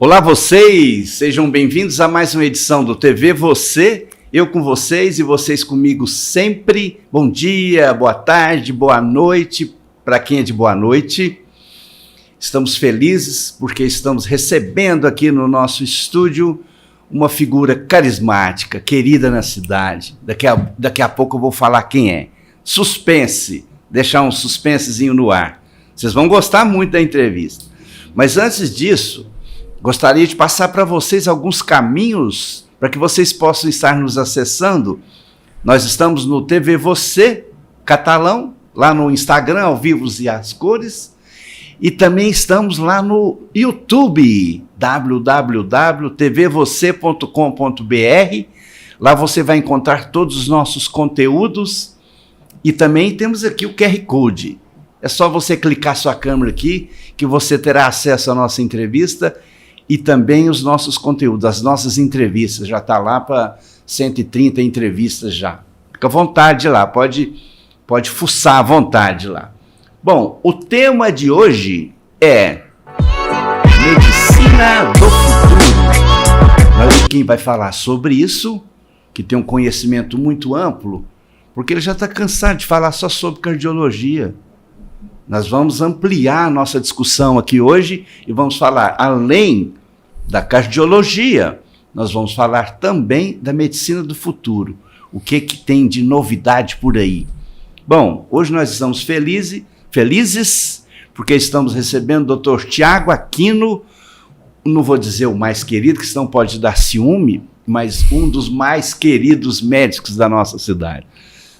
Olá vocês, sejam bem-vindos a mais uma edição do TV Você, eu com vocês e vocês comigo sempre. Bom dia, boa tarde, boa noite, para quem é de boa noite. Estamos felizes porque estamos recebendo aqui no nosso estúdio uma figura carismática, querida na cidade. Daqui a pouco eu vou falar quem é. Suspense, deixar um suspensezinho no ar. Vocês vão gostar muito da entrevista. Mas antes disso, gostaria de passar para vocês alguns caminhos para que vocês possam estar nos acessando. Nós estamos no TV Você Catalão, lá no Instagram, ao vivo e às cores, e também estamos lá no YouTube, www.tvvocê.com.br. Lá você vai encontrar todos os nossos conteúdos e também temos aqui o QR Code. É só você clicar sua câmera aqui que você terá acesso à nossa entrevista e também os nossos conteúdos, as nossas entrevistas. Já está lá para 130 entrevistas já. Fica à vontade lá, pode fuçar à vontade lá. Bom, o tema de hoje é Medicina do Futuro. Mas quem vai falar sobre isso, que tem um conhecimento muito amplo, porque ele já está cansado de falar só sobre cardiologia. Nós vamos ampliar a nossa discussão aqui hoje e vamos falar, além da cardiologia, nós vamos falar também da medicina do futuro. O que tem de novidade por aí? Bom, hoje nós estamos felizes porque estamos recebendo o Dr. Tiago Aquino, não vou dizer o mais querido, que senão pode dar ciúme, mas um dos mais queridos médicos da nossa cidade.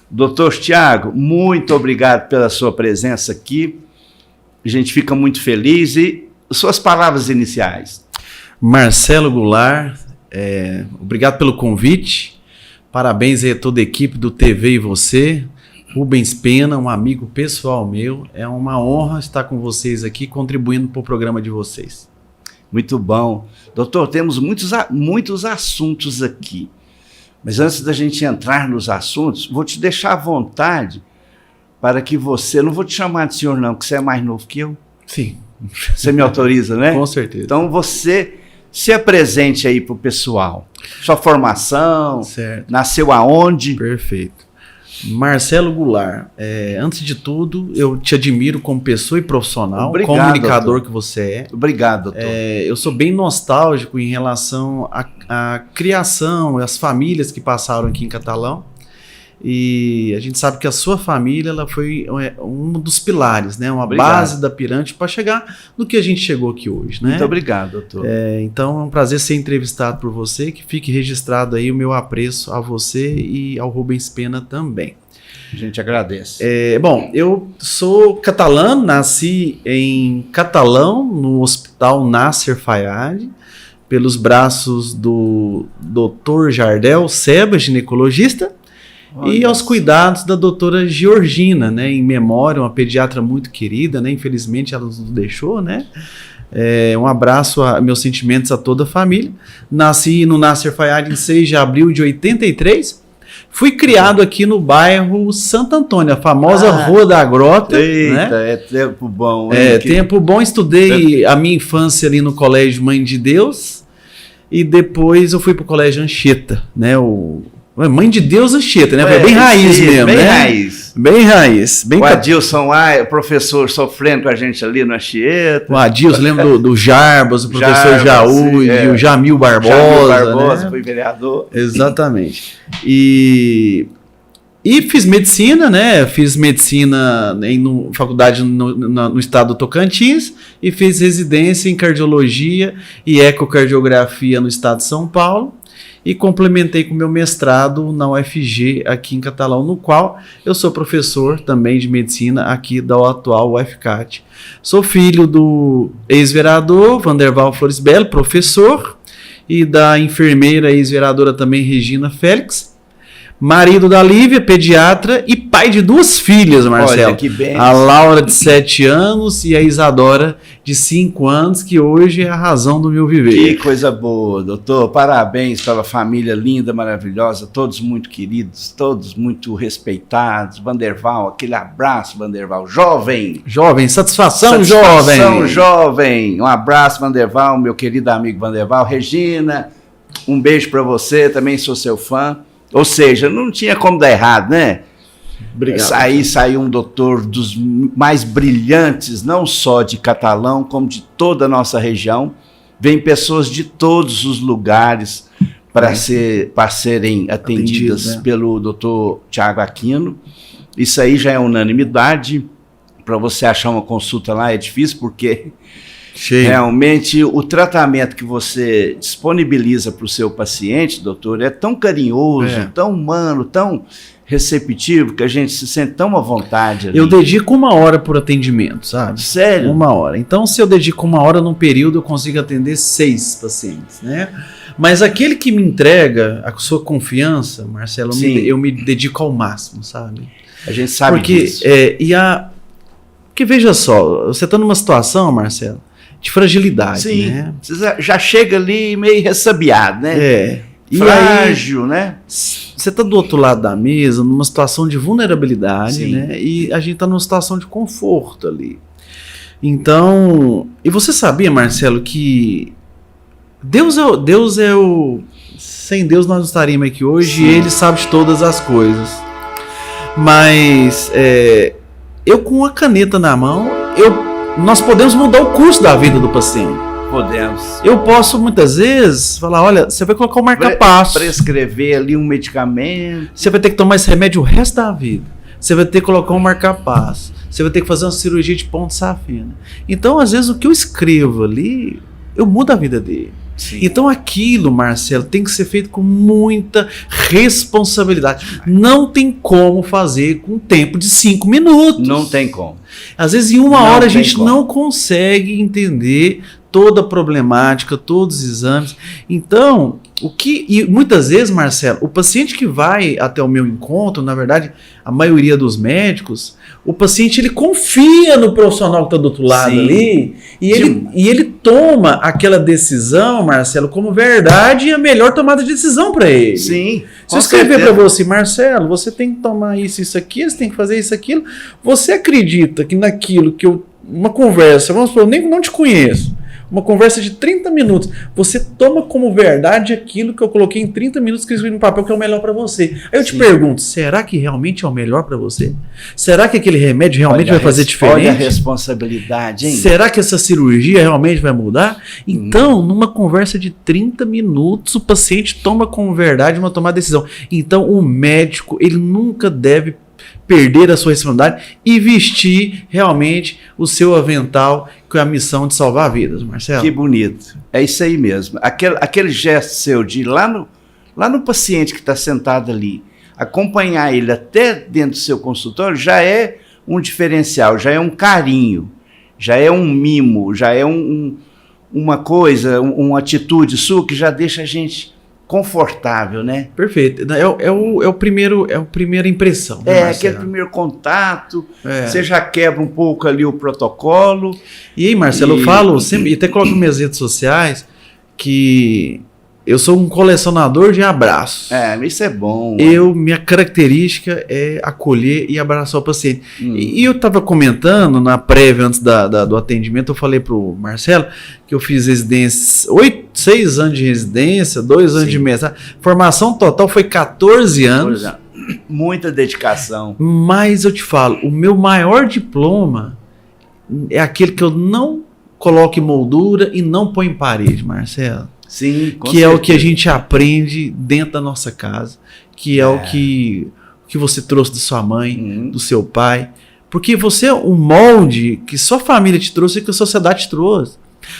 Doutor Tiago, muito obrigado pela sua presença aqui. A gente fica muito feliz. E suas palavras iniciais. Marcelo Goulart, obrigado pelo convite. Parabéns aí a toda a equipe do TV e Você. Rubens Pena, um amigo pessoal meu. É uma honra estar com vocês aqui, contribuindo para o programa de vocês. Muito bom. Doutor, temos muitos assuntos aqui. Mas antes da gente entrar nos assuntos, vou te deixar à vontade para que você... Não vou te chamar de senhor não, porque você é mais novo que eu. Sim. Você me autoriza, né? Com certeza. Então você se apresente aí para o pessoal. Sua formação, certo. Nasceu aonde? Perfeito. Marcelo Goulart, antes de tudo, eu te admiro como pessoa e profissional, obrigado, comunicador doutor. Que você é. Obrigado, doutor. Eu sou bem nostálgico em relação à criação, às famílias que passaram aqui em Catalão. E a gente sabe que a sua família ela foi um dos pilares, né? Uma obrigado. Base da pirâmide para chegar no que a gente chegou aqui hoje. Né? Muito obrigado, doutor. Então é um prazer ser entrevistado por você, que fique registrado aí o meu apreço a você e ao Rubens Pena também. A gente agradece. Bom, eu sou catalão, nasci em Catalão, no Hospital Nasser Fayad, pelos braços do Dr. Jardel Seba, ginecologista, e aos cuidados da doutora Georgina, né, em memória, uma pediatra muito querida, né, infelizmente ela nos deixou, né, um abraço, meus sentimentos a toda a família. Nasci no Nasser Fayad em 6 de abril de 83, fui criado aqui no bairro Santo Antônio, a famosa Rua da Grota. Eita, né? É tempo bom. Tempo bom, estudei a minha infância ali no Colégio Mãe de Deus, e depois eu fui para o Colégio Anchieta, né, Mãe de Deus Anchieta, né? Foi bem raiz mesmo, bem né? raiz. Bem raiz. Bem o Adilson lá, professor sofrendo com a gente ali no Anchieta. O Adilson, lembro do Jarbas, o professor Jaú e o Jamil Barbosa. Jamil Barbosa, né? Foi vereador. Exatamente. E fiz medicina, né? Fiz medicina em faculdade no estado do Tocantins e fiz residência em cardiologia e ecocardiografia no estado de São Paulo. e complementei com meu mestrado na UFG aqui em Catalão, no qual eu sou professor também de medicina aqui da atual UFCAT. Sou filho do ex-vereador Vanderval Flores Belo, professor, e da enfermeira ex-vereadora também Regina Félix, marido da Lívia, pediatra, e pai de 2 filhas, Marcelo. Olha, que bem. A Laura, de 7 anos, e a Isadora, de 5 anos, que hoje é a razão do meu viver. Que coisa boa, doutor. Parabéns pela família linda, maravilhosa, todos muito queridos, todos muito respeitados. Vanderval, aquele abraço, Vanderval. Jovem! Jovem, satisfação Satisfação, jovem! jovem! Um abraço, Vanderval, meu querido amigo Vanderval. Regina, um beijo para você, também sou seu fã. Ou seja, não tinha como dar errado, né? Obrigado. Saiu um doutor dos mais brilhantes, não só de Catalão, como de toda a nossa região. Vem pessoas de todos os lugares para serem atendidas né? pelo doutor Tiago Aquino. Isso aí já é unanimidade. Para você achar uma consulta lá é difícil, porque realmente o tratamento que você disponibiliza para o seu paciente, doutor, é tão carinhoso, tão humano, tão receptivo, que a gente se sente tão à vontade ali. Eu dedico 1 hora por atendimento, sabe? Sério? 1 hora. Então, se eu dedico 1 hora num período, eu consigo atender 6 pacientes, né? Mas aquele que me entrega a sua confiança, Marcelo, eu me dedico ao máximo, sabe? A gente sabe disso. Porque veja só, você está numa situação, Marcelo, de fragilidade, né? Você já chega ali meio ressabiado, né? Frágil, né? Você está do outro lado da mesa, numa situação de vulnerabilidade, né? E a gente está numa situação de conforto ali. Então, e você sabia, Marcelo, que Deus é o... Sem Deus nós não estaríamos aqui hoje, e Ele sabe de todas as coisas. Mas eu com a caneta na mão, nós podemos mudar o curso da vida do paciente. Podemos. Eu posso muitas vezes falar, olha, você vai colocar um marca-passo. Prescrever ali um medicamento. Você vai ter que tomar esse remédio o resto da vida. Você vai ter que colocar um marca-passo. Você vai ter que fazer uma cirurgia de ponto safena. Então, às vezes, o que eu escrevo ali, eu mudo a vida dele. Sim. Então aquilo, Marcelo, tem que ser feito com muita responsabilidade. Não tem como fazer com tempo de 5 minutos. Não tem como. Às vezes em 1 hora a gente não consegue entender toda a problemática, todos os exames. Então, e muitas vezes, Marcelo, o paciente que vai até o meu encontro, na verdade, a maioria dos médicos, o paciente ele confia no profissional que está do outro lado ali, e ele toma aquela decisão, Marcelo, como verdade e a melhor tomada de decisão para ele. Sim. Se eu escrever para você, Marcelo, você tem que tomar isso aqui, você tem que fazer isso, aquilo, você acredita que naquilo que uma conversa, vamos supor, eu nem não te conheço, uma conversa de 30 minutos, você toma como verdade aquilo que eu coloquei em 30 minutos que eu escrevi no papel que é o melhor para você. Aí eu te pergunto, será que realmente é o melhor para você? Será que aquele remédio realmente vai fazer diferente? Olha a responsabilidade, hein? Será que essa cirurgia realmente vai mudar? Então, numa conversa de 30 minutos, o paciente toma como verdade uma tomada de decisão. Então, o médico, ele nunca deve perder a sua responsabilidade e vestir realmente o seu avental com a missão de salvar vidas, Marcelo. Que bonito. É isso aí mesmo. Aquele gesto seu de ir lá no paciente que está sentado ali, acompanhar ele até dentro do seu consultório, já é um diferencial, já é um carinho, já é um mimo, já é uma coisa, uma atitude sua que já deixa a gente confortável, né? Perfeito. É a primeira impressão. Né, aquele primeiro contato, você já quebra um pouco ali o protocolo. E aí, Marcelo, eu falo sempre, e até coloco nas minhas redes sociais, que eu sou um colecionador de abraços. Isso é bom. Minha característica é acolher e abraçar o paciente. E eu estava comentando na prévia, antes do atendimento, eu falei para o Marcelo que eu fiz residência, 6 anos de residência, 2 anos de mestrado. Formação total foi 14 anos. Muita dedicação. Mas eu te falo, o meu maior diploma é aquele que eu não coloco em moldura e não põe em parede, Marcelo. Sim, com certeza. É o que a gente aprende dentro da nossa casa, que é o que você trouxe de sua mãe, do seu pai, porque você é um molde que só a família te trouxe e que a sociedade te trouxe.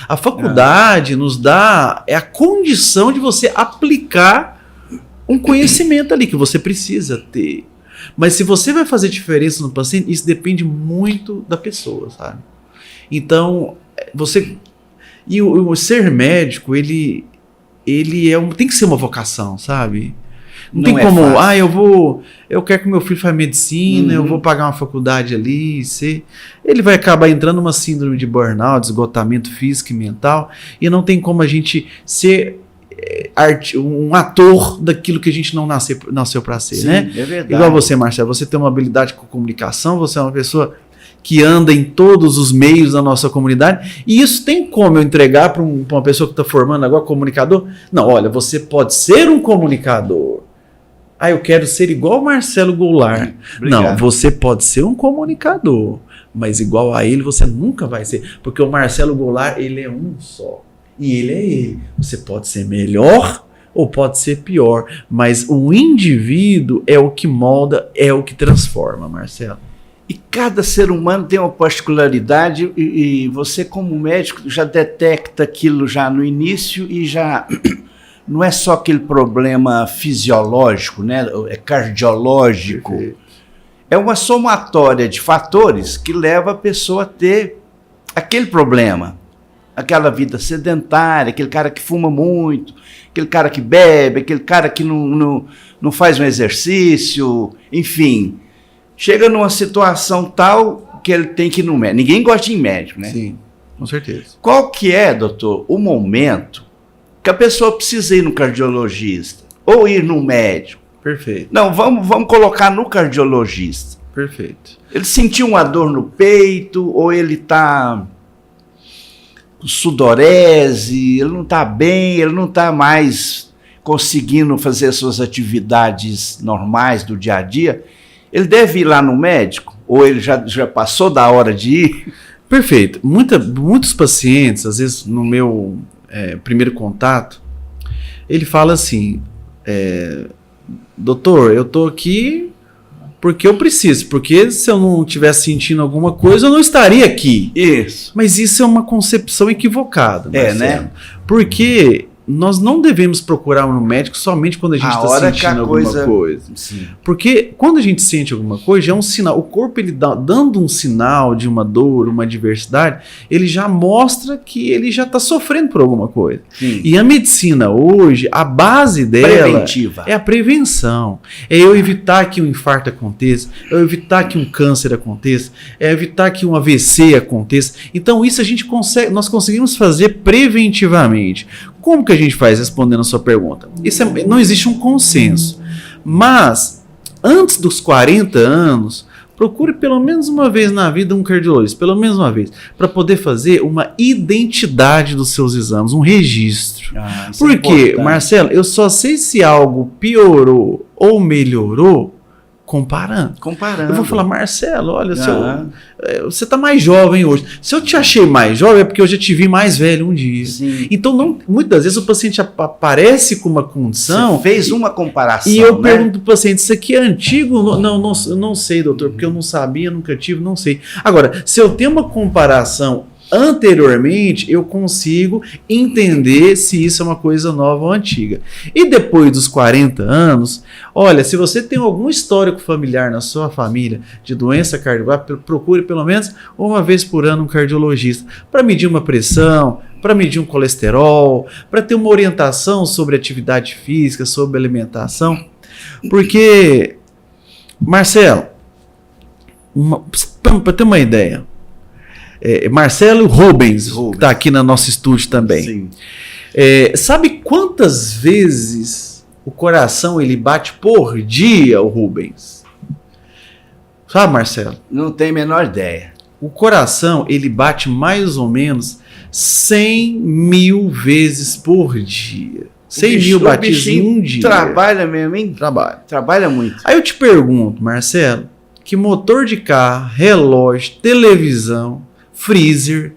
A faculdade nos dá a condição de você aplicar um conhecimento ali que você precisa ter. Mas se você vai fazer diferença no paciente, isso depende muito da pessoa, sabe? Então, você... E o ser médico, ele tem que ser uma vocação, sabe? Não tem como, eu quero que meu filho faça medicina, eu vou pagar uma faculdade ali, ele vai acabar entrando numa síndrome de burnout, esgotamento físico e mental, e não tem como a gente ser um ator daquilo que a gente não nasceu para ser, né? É verdade. Igual você, Marcelo, você tem uma habilidade com comunicação, você é uma pessoa que anda em todos os meios da nossa comunidade, e isso tem como eu entregar para uma pessoa que está formando agora comunicador? Não, olha, você pode ser um comunicador. Eu quero ser igual o Marcelo Goulart. Obrigado. Não, você pode ser um comunicador, mas igual a ele você nunca vai ser, porque o Marcelo Goulart, ele é um só, e ele é ele. Você pode ser melhor ou pode ser pior, mas o indivíduo é o que molda, é o que transforma, Marcelo. E cada ser humano tem uma particularidade e você, como médico, já detecta aquilo já no início e já não é só aquele problema fisiológico, né? É cardiológico. Perfeito. É uma somatória de fatores que leva a pessoa a ter aquele problema, aquela vida sedentária, aquele cara que fuma muito, aquele cara que bebe, aquele cara que não faz um exercício, enfim... Chega numa situação tal que ele tem que ir no médico. Ninguém gosta de ir em médico, né? Sim, com certeza. Qual que é, doutor, o momento que a pessoa precisa ir no cardiologista ou ir no médico? Perfeito. Não, vamos colocar no cardiologista. Perfeito. Ele sentiu uma dor no peito ou ele está com sudorese, ele não está bem, ele não está mais conseguindo fazer suas atividades normais do dia a dia. Ele deve ir lá no médico? Ou ele já passou da hora de ir? Perfeito. Muitos pacientes, às vezes no meu primeiro contato, ele fala assim, doutor, eu tô aqui porque eu preciso, porque se eu não estivesse sentindo alguma coisa, eu não estaria aqui. Isso. Mas isso é uma concepção equivocada, Marcelo. Né? Porque... nós não devemos procurar um médico somente quando a gente está sentindo alguma coisa. Sim. Porque quando a gente sente alguma coisa, já é um sinal. O corpo, ele dando um sinal de uma dor, uma adversidade, ele já mostra que ele já está sofrendo por alguma coisa. Sim. E a medicina hoje, a base dela preventiva. É a prevenção. É eu evitar que um infarto aconteça, é eu evitar que um câncer aconteça, é evitar que um AVC aconteça. Então isso nós conseguimos fazer preventivamente. Como que a gente faz, respondendo a sua pergunta? Não existe um consenso. Mas, antes dos 40 anos, procure pelo menos uma vez na vida um cardiologista, pelo menos uma vez, para poder fazer uma identidade dos seus exames, um registro. Porque, Marcelo, eu só sei se algo piorou ou melhorou comparando. Eu vou falar, Marcelo, olha, você está mais jovem hoje. Se eu te achei mais jovem, é porque eu já te vi mais velho um dia. Sim. Então, muitas vezes o paciente aparece com uma condição... Você fez uma comparação, e eu pergunto para o paciente, isso aqui é antigo? Não sei, doutor, porque eu não sabia, nunca tive, não sei. Agora, se eu tenho uma comparação anteriormente, eu consigo entender se isso é uma coisa nova ou antiga. E depois dos 40 anos, olha, se você tem algum histórico familiar na sua família de doença cardiovascular, procure pelo menos uma vez por ano um cardiologista para medir uma pressão, para medir um colesterol, para ter uma orientação sobre atividade física, sobre alimentação. Porque, Marcelo, para ter uma ideia, Marcelo Rubens, que está aqui no nosso estúdio também. Sim. Sabe quantas vezes o coração ele bate por dia, o Rubens? Sabe, Marcelo? Não tenho a menor ideia. O coração ele bate mais ou menos 100 mil vezes por dia. 100 mil batidas em um dia. Trabalha mesmo, hein? Trabalha muito. Aí eu te pergunto, Marcelo, que motor de carro, relógio, televisão, freezer,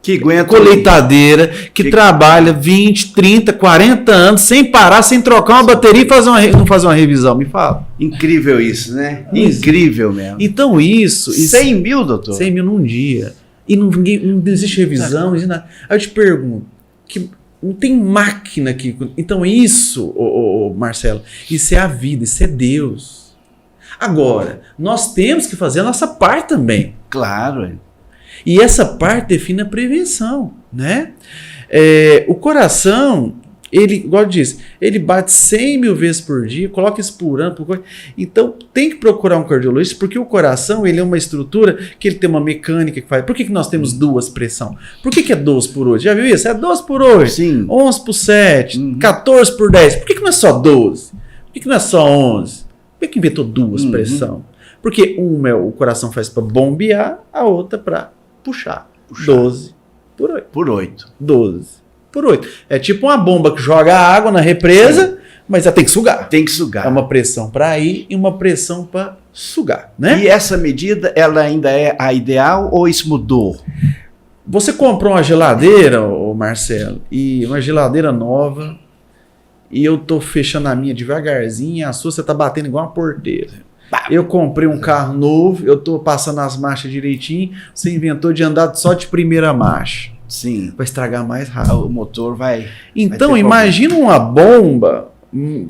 que aguenta colheitadeira, que trabalha 20, 30, 40 anos sem parar, sem trocar uma bateria e não fazer uma revisão, me fala. Incrível isso, né? Incrível mesmo. Então isso... 100 mil, doutor? 100 mil num dia. E não existe revisão, não existe nada. Aí eu te pergunto, que não tem máquina aqui. Então isso, Marcelo, isso é a vida, isso é Deus. Agora, nós temos que fazer a nossa parte também. Claro. E essa parte define a prevenção, né? O coração, ele, igual eu disse, ele bate 100 mil vezes por dia, coloca isso por ano. Então, tem que procurar um cardiologista, porque o coração, ele é uma estrutura que ele tem uma mecânica que faz. Por que nós temos duas pressão? Por que é 12 por 8? Já viu isso? É 12 por 8, Sim. 11 por 7, 14 por 10. Por que não é só 12? Por que não é só 11? Por que inventou duas pressão? Porque uma o coração faz para bombear, a outra para puxar. 12 por 8. Por 8. 12 por 8. É tipo uma bomba que joga água na represa, mas ela tem que sugar. Tem que sugar. É uma pressão para ir e uma pressão para sugar, né? E essa medida, ela ainda é a ideal ou isso mudou? Você comprou uma geladeira, Marcelo, e uma geladeira nova, e eu tô fechando a minha devagarzinho, a sua você tá batendo igual uma porteira. Eu comprei um carro novo, eu tô passando as marchas direitinho, você inventou de andar só de primeira marcha. Sim. Vai estragar mais rápido. O motor vai... Então, vai imagina uma bomba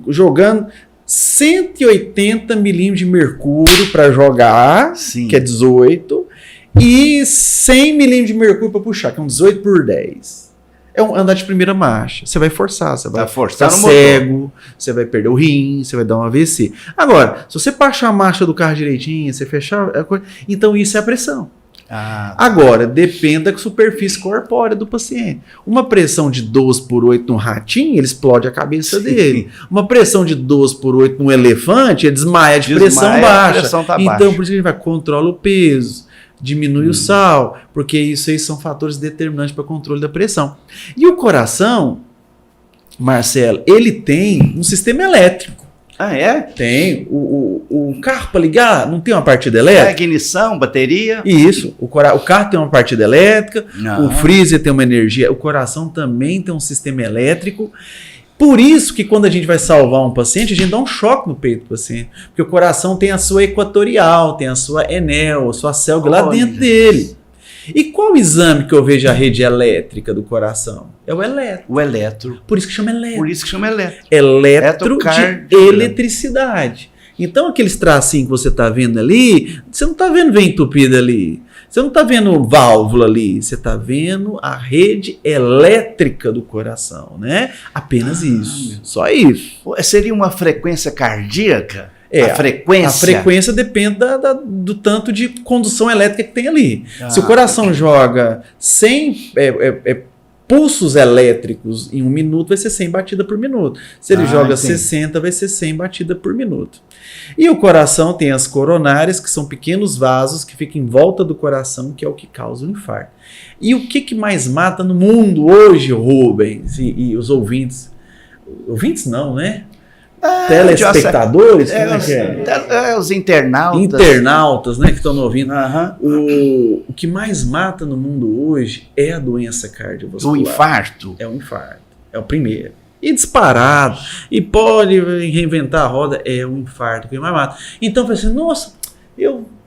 jogando 180 milímetros de mercúrio para jogar, Sim. que é 18, e 100 milímetros de mercúrio para puxar, que é um 18 por 10. É andar de primeira marcha. Você vai forçar, você vai forçar ficar no cego, motor. você vai perder o rim, você vai dar um AVC. Agora, se você baixar a marcha do carro direitinho, você fechar, então isso é a pressão. Agora, depende da superfície corpórea do paciente. Uma pressão de 12 por 8 num ratinho, ele explode a cabeça dele. Uma pressão de 12 por 8 num elefante, ele desmaia de pressão baixa. A pressão tá então, baixa. por isso que a gente vai controla o peso, diminui o sal, porque isso aí são fatores determinantes para o controle da pressão. E o coração, Marcelo, ele tem um sistema elétrico. Ah, é? Tem. O carro para ligar não tem uma partida elétrica? Ignição, bateria. Isso. O carro tem uma partida elétrica, Não. o freezer tem uma energia, o coração também tem um sistema elétrico. Por isso que quando a gente vai salvar um paciente, a gente dá um choque no peito do paciente. Porque o coração tem a sua equatorial, tem a sua enel, a sua célula lá dentro dele. E qual exame que eu vejo a rede elétrica do coração? É o eletro. O eletro. Por isso que chama eletro. Por isso que chama eletro. Eletro de Eletrocardiograma. eletricidade. Então aqueles tracinhos que você está vendo ali, você não está vendo veia entupida ali. Você não está vendo válvula ali. Você está vendo a rede elétrica do coração, né? Apenas isso. Só isso. Seria uma frequência cardíaca? A frequência? A frequência depende do tanto de condução elétrica que tem ali. Se o coração joga 100 pulsos elétricos em 1 minuto, vai ser 100 batidas por minuto. Se ele joga 60, vai ser 100 batidas por minuto. E o coração tem as coronárias, que são pequenos vasos que ficam em volta do coração, que é o que causa o infarto. E o que mais mata no mundo hoje, Rubens, e os ouvintes? Ouvintes não, né? Telespectadores? Como é que é? Os internautas. Internautas, né, que estão ouvindo. O que mais mata no mundo hoje é a doença cardiovascular. O infarto? É o infarto. É o primeiro. E disparado. E pode reinventar a roda. É o infarto que mais mata. Então, eu falei assim, nossa,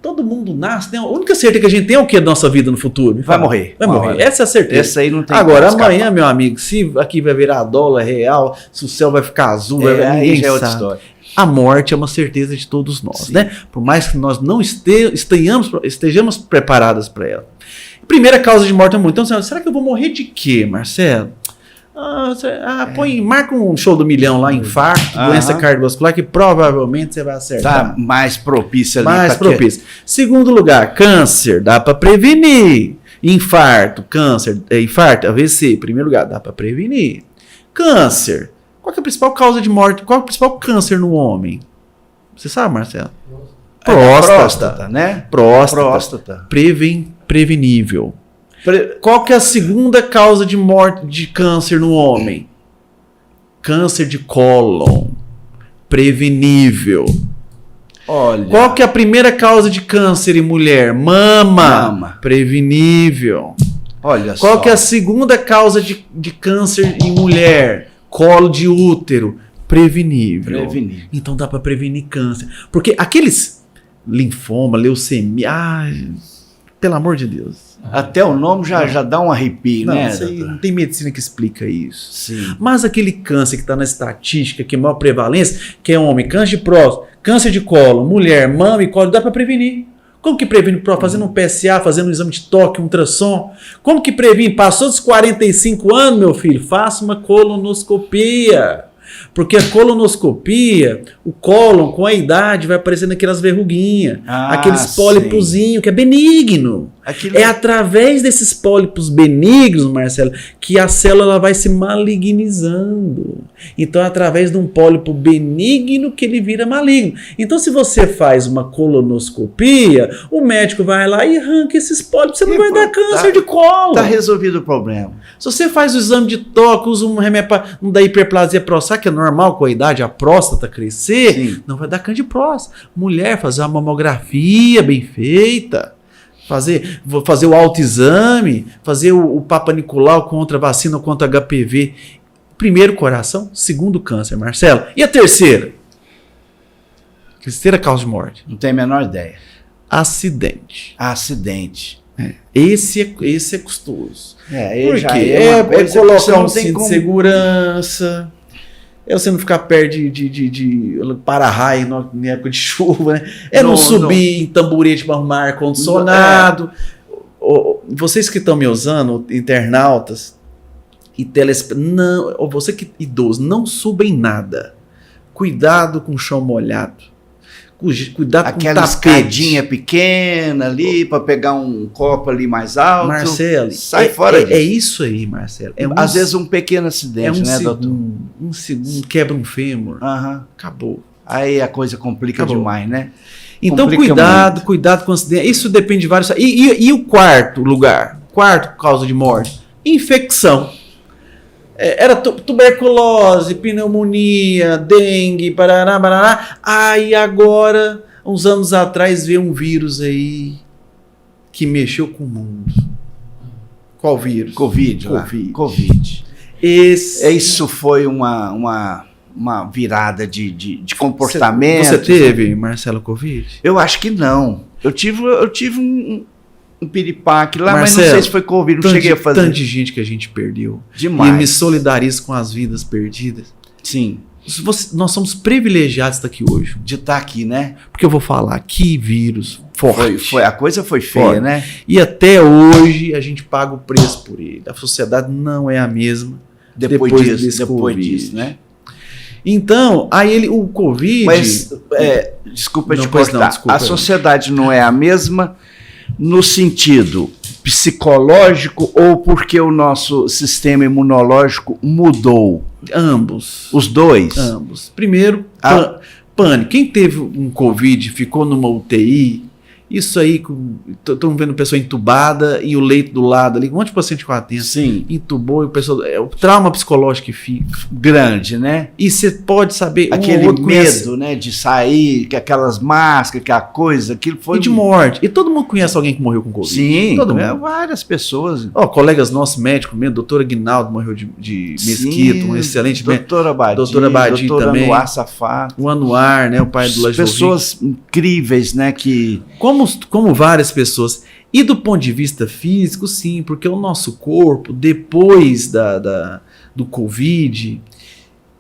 todo mundo nasce, né? A única certeza que a gente tem é o que da nossa vida no futuro? Vai morrer. Vai morrer. Essa é a certeza. Essa aí não tem. Agora, amanhã, meu amigo, se aqui vai virar dólar real, se o céu vai ficar azul, ninguém já é outra sabe. história. A morte é uma certeza de todos nós, né? Por mais que nós não estejamos preparados para ela. Primeira causa de morte é muito. Então, será que eu vou morrer de quê, Marcelo? Marca um show do milhão lá, infarto, doença cardiovascular, que provavelmente você vai acertar. Tá mais propício ali. Mais propício. Segundo lugar, câncer, dá para prevenir. Infarto, AVC, primeiro lugar, dá para prevenir. Câncer, qual que é a principal causa de morte? Qual é o principal câncer no homem? Você sabe, Marcelo? Próstata, né? Próstata. Prevenível. Qual que é a segunda causa de morte de câncer no homem? Câncer de cólon. Prevenível. Olha. Qual que é a primeira causa de câncer em mulher? Mama. Prevenível. Olha Qual só. que é a segunda causa de câncer em mulher? Colo de útero. Prevenível. Então dá para prevenir câncer. Porque aqueles linfoma, leucemia, Pelo amor de Deus. Até o nome já dá um arrepio, Não, né? isso aí não tem medicina que explica isso. Sim. Mas aquele câncer que está na estatística, que é maior prevalência, que é homem, câncer de próstata, câncer de colo, mulher, mama e colo, dá para prevenir. Como que previne próstata? Fazendo um PSA, fazendo um exame de toque, um ultrassom. Como que previne? Passou dos 45 anos, meu filho, faça uma colonoscopia. Porque a colonoscopia, o cólon com a idade vai aparecendo aquelas verruguinhas, aqueles pólipozinhos, que é benigno. É através desses pólipos benignos, Marcelo, que a célula vai se malignizando. Então é através de um pólipo benigno que ele vira maligno. Então se você faz uma colonoscopia, o médico vai lá e arranca esses pólipos, você não vai dar câncer de colo. Está resolvido o problema. Se você faz o exame de toque, usa um remédio para não dar hiperplasia prostática, que é normal com a idade, a próstata crescer, sim, não vai dar câncer de próstata. Mulher, fazer uma mamografia bem feita. Fazer o autoexame, fazer o Papa Nicolau contra a vacina, contra HPV. Primeiro, coração. Segundo, câncer, Marcelo. E a terceira? Terceira causa de morte. Não tenho a menor ideia. Acidente. Acidente. Esse é custoso. Por quê? É colocar um cinto de segurança. É você não ficar perto de para-raio na época de chuva, né? Não subir em tamborete para arrumar ar-condicionado. Vocês que estão me usando, internautas e telespectadores, você que idoso, não suba em nada. Cuidado com o chão molhado. Cuidado aquela escadinha pequena ali para pegar um copo ali mais alto. Marcelo, sai fora disso. É isso aí, Marcelo. Às vezes um pequeno acidente, né, doutor? Um segundo, quebra um fêmur. Acabou. Aí a coisa complica demais, né? Então cuidado com acidente. Isso depende de vários. E o quarto lugar? Quarto causa de morte? Infecção. Era tuberculose, pneumonia, dengue, barará. Aí agora, uns anos atrás, veio um vírus aí que mexeu com o mundo. Qual vírus? Covid. Isso foi uma virada de comportamento. Você teve, Marcelo, Covid? Eu acho que não. Eu tive um piripaque lá, Marcelo, mas não sei se foi Covid, não cheguei a fazer. Tanta gente que a gente perdeu. Demais. E me solidarizo com as vidas perdidas. Sim. Nós somos privilegiados de estar aqui hoje. De estar aqui, né? Porque eu vou falar, que vírus forte. A coisa foi feia, né? E até hoje a gente paga o preço por ele. A sociedade não é a mesma depois disso, né? Então, aí o Covid... Mas, desculpa te cortar, a sociedade não é a mesma no sentido psicológico ou porque o nosso sistema imunológico mudou? Ambos. Os dois? Ambos. Primeiro, pânico. Quem teve um Covid, ficou numa UTI, isso aí, estão vendo pessoa entubada e o leito do lado ali, um monte de paciente com atento. Sim. Entubou e o pessoal... o trauma psicológico que fica. Grande, né? E você pode saber... Aquele medo, né, de sair, que aquelas máscaras, aquela coisa, aquilo foi... E de morte. E todo mundo conhece alguém que morreu com Covid. Sim. Todo mundo. Várias pessoas. Colegas nossos, médicos mesmo, doutor Aguinaldo morreu de Mesquita, um excelente médico. Doutora Badi doutor também. Anuar Safato. O Anuar, né, o pai do Lajovic. Pessoas incríveis, né, que... Como várias pessoas. E do ponto de vista físico, sim, porque o nosso corpo, depois do Covid,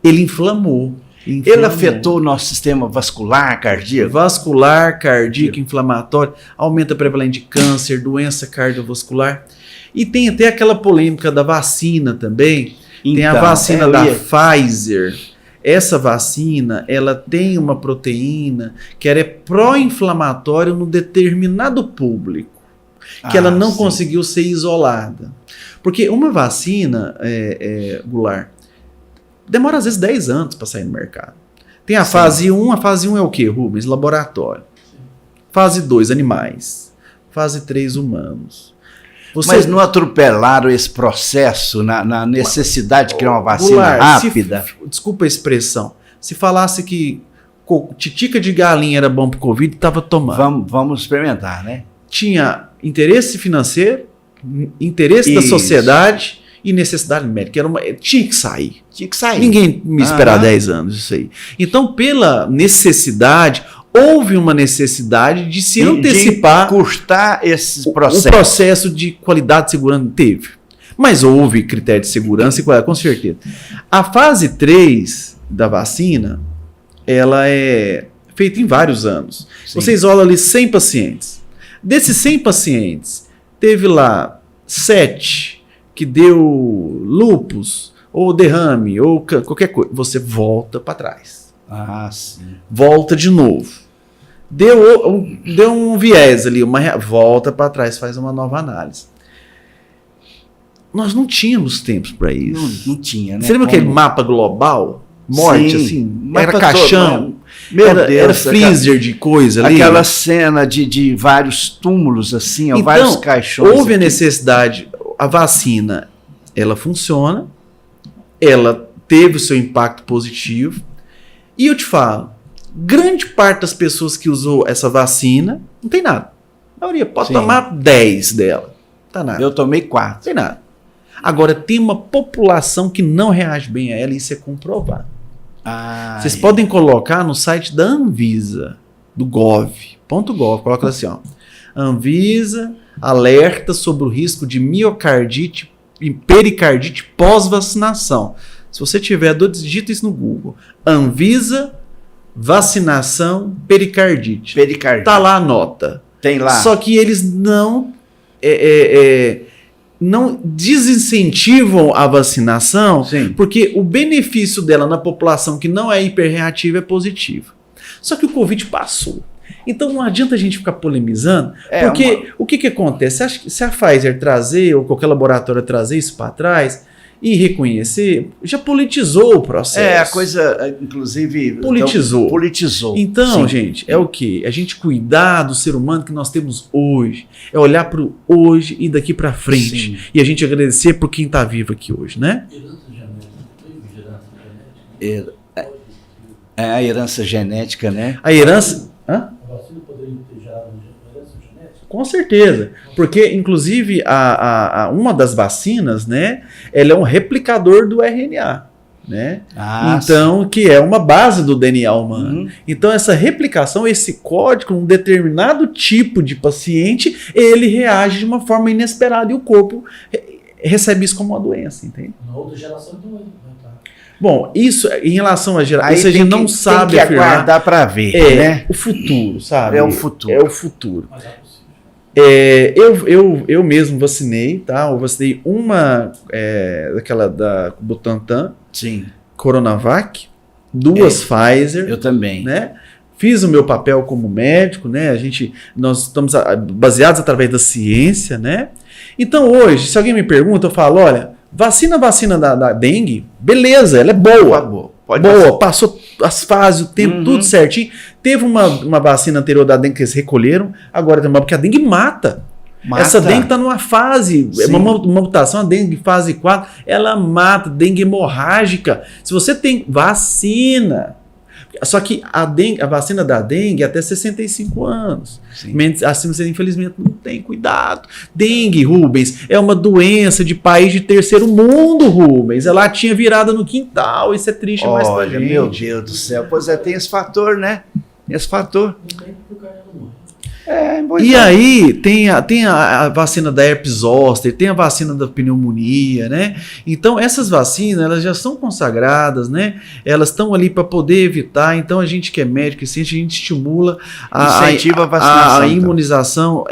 ele inflamou. Ele afetou o nosso sistema vascular, cardíaco? Vascular, cardíaco, inflamatório, aumenta a prevalência de câncer, doença cardiovascular. E tem até aquela polêmica da vacina também. Então, tem a vacina da Pfizer. Essa vacina, ela tem uma proteína que ela é pró-inflamatória num determinado público, que ela não conseguiu ser isolada. Porque uma vacina, Goulart, demora às vezes 10 anos para sair no mercado. Tem a fase 1, a fase 1 é o quê, Rubens? Laboratório. Fase 2, animais. Fase 3, humanos. Mas não atropelaram esse processo na necessidade de criar uma vacina rápida? Desculpa a expressão. Se falasse que titica de galinha era bom para o Covid, estava tomando. Vamos experimentar, né? Tinha interesse financeiro, interesse da sociedade e necessidade médica. Tinha que sair. Tinha que sair. Ninguém me esperar 10 anos isso aí. Então, pela necessidade, houve uma necessidade de se antecipar. De encurtar esses processos. O processo de qualidade de segurança teve. Mas houve critério de segurança e qualidade, com certeza. A fase 3 da vacina, ela é feita em vários anos. Sim. Você isola ali 100 pacientes. Desses 100 pacientes, teve lá 7 que deu lúpus, ou derrame, ou qualquer coisa. Você volta para trás. Ah, sim. Volta de novo. Deu um viés ali, volta para trás, faz uma nova análise. Nós não tínhamos tempo para isso. Não tinha, né? Você lembra aquele mapa global? Morte, Sim, assim? mapa Era caixão. todo, meu era Deus. freezer de coisa ali. Aquela cena de vários túmulos, assim, ó, Então, vários caixões. houve a aqui. necessidade. A vacina, ela funciona. Ela teve o seu impacto positivo. E eu te falo, grande parte das pessoas que usou essa vacina não tem nada. A maioria pode Sim. tomar 10 dela. Não tá nada. Eu tomei Não 4. tem nada. Agora, tem uma população que não reage bem a ela e isso é comprovado. Vocês podem colocar no site da Anvisa, do gov.gov, coloca assim, ó. Anvisa alerta sobre o risco de miocardite e pericardite pós-vacinação. Se você tiver dor, digita isso no Google. Anvisa, vacinação, pericardite. Tá lá a nota. Tem lá. Só que eles não não desincentivam a vacinação, Sim. porque o benefício dela na população que não é hiperreativa é positivo. Só que o Covid passou. Então não adianta a gente ficar polemizando, porque o que acontece? Você acha que se a Pfizer trazer, ou qualquer laboratório trazer isso para trás e reconhecer, já politizou o processo. A coisa, inclusive... Politizou. Politizou. Então, Sim. gente, é o quê? A gente cuidar do ser humano que nós temos hoje. É olhar para o hoje e daqui para frente. Sim. E a gente agradecer por quem está vivo aqui hoje, né? É a herança genética, né? A herança... Hã? A vacina poderia ter gerado herança genética? Com certeza. Porque, inclusive, uma das vacinas, né? Ela é um replicador do RNA. Né? Então, que é uma base do DNA humano. Então, essa replicação, esse código, um determinado tipo de paciente, ele reage de uma forma inesperada e o corpo recebe isso como uma doença, entende? Na outra geração não vai estar. Bom, isso em relação à geração, isso a gente não sabe tem que afirmar. aguardar para ver, né? O futuro, sabe? É o futuro. É o futuro. Mas é possível. Eu mesmo vacinei, tá? Eu vacinei uma daquela da Butantan, Sim. Coronavac, 2 Pfizer. Eu também. Né? Fiz o meu papel como médico, né? Nós estamos baseados através da ciência, né? Então hoje, se alguém me pergunta, eu falo, olha, vacina da dengue, beleza, ela é boa. Boa, passou as fases, o tempo, tudo certinho. Teve uma vacina anterior da dengue que eles recolheram, agora tem uma, porque a dengue mata. Essa dengue está numa fase, uma mutação, a dengue fase 4, ela mata, dengue hemorrágica. Se você tem vacina, só que a vacina da dengue é até 65 anos. Assim você infelizmente não tem cuidado. Dengue, Rubens, é uma doença de país de terceiro mundo, Rubens. Ela tinha virada no quintal, isso é triste mais pra gente. Meu Deus do céu. Pois tem esse fator, né? Esse fator. E aí tem a vacina da herpes zoster, tem a vacina da pneumonia, né? Então essas vacinas, elas já são consagradas, né? Elas estão ali para poder evitar. Então a gente que é médico e cientista, a gente estimula incentiva a vacinação, a imunização,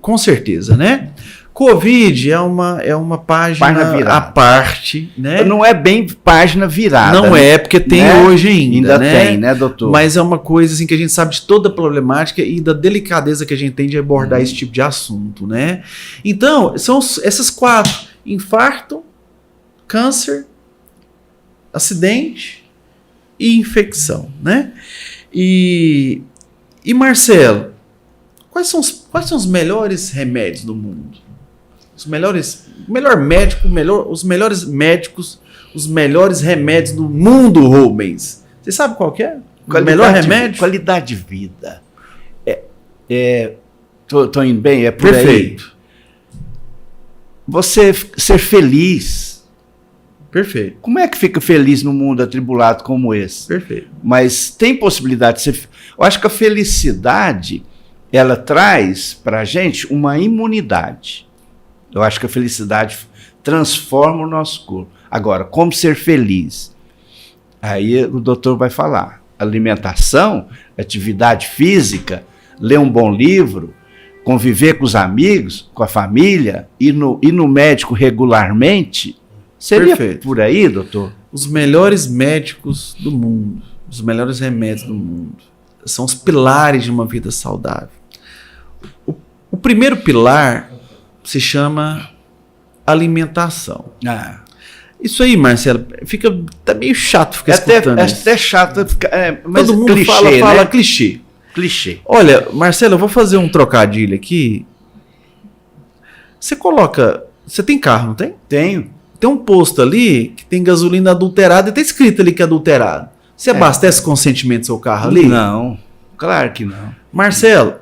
com certeza, né? Covid é uma página à parte, né? Não é bem página virada. Não né? porque tem hoje ainda, né? Tem, né, doutor? Mas é uma coisa assim que a gente sabe de toda a problemática e da delicadeza que a gente tem de abordar esse tipo de assunto, né? Então, são essas 4: infarto, câncer, acidente e infecção, né? E Marcelo, quais são os melhores remédios do mundo? Os melhores médicos, os melhores remédios do mundo, Rubens. Você sabe qual que é? O melhor remédio? Qualidade de vida. Tô indo bem? É por Perfeito. aí. Você ser feliz. Perfeito. Como é que fica feliz num mundo atribulado como esse? Perfeito. Mas tem possibilidade de ser... Eu acho que a felicidade, ela traz para a gente uma imunidade. Eu acho que a felicidade transforma o nosso corpo. Agora, como ser feliz? Aí o doutor vai falar. Alimentação, atividade física, ler um bom livro, conviver com os amigos, com a família, ir no médico regularmente. Seria Perfeito. por aí, doutor? Os melhores médicos do mundo, os melhores remédios do mundo, são os pilares de uma vida saudável. O primeiro pilar se chama alimentação. Ah. Isso aí, Marcelo, fica tá meio chato ficar escutando É isso. até chato, mas Todo mundo clichê, fala né? clichê. Clichê. Olha, Marcelo, eu vou fazer um trocadilho aqui. Você tem carro, não tem? Tenho. Tem um posto ali que tem gasolina adulterada e tá escrito ali que é adulterado. Você abastece conscientemente do seu carro ali? Não, claro que não. Marcelo,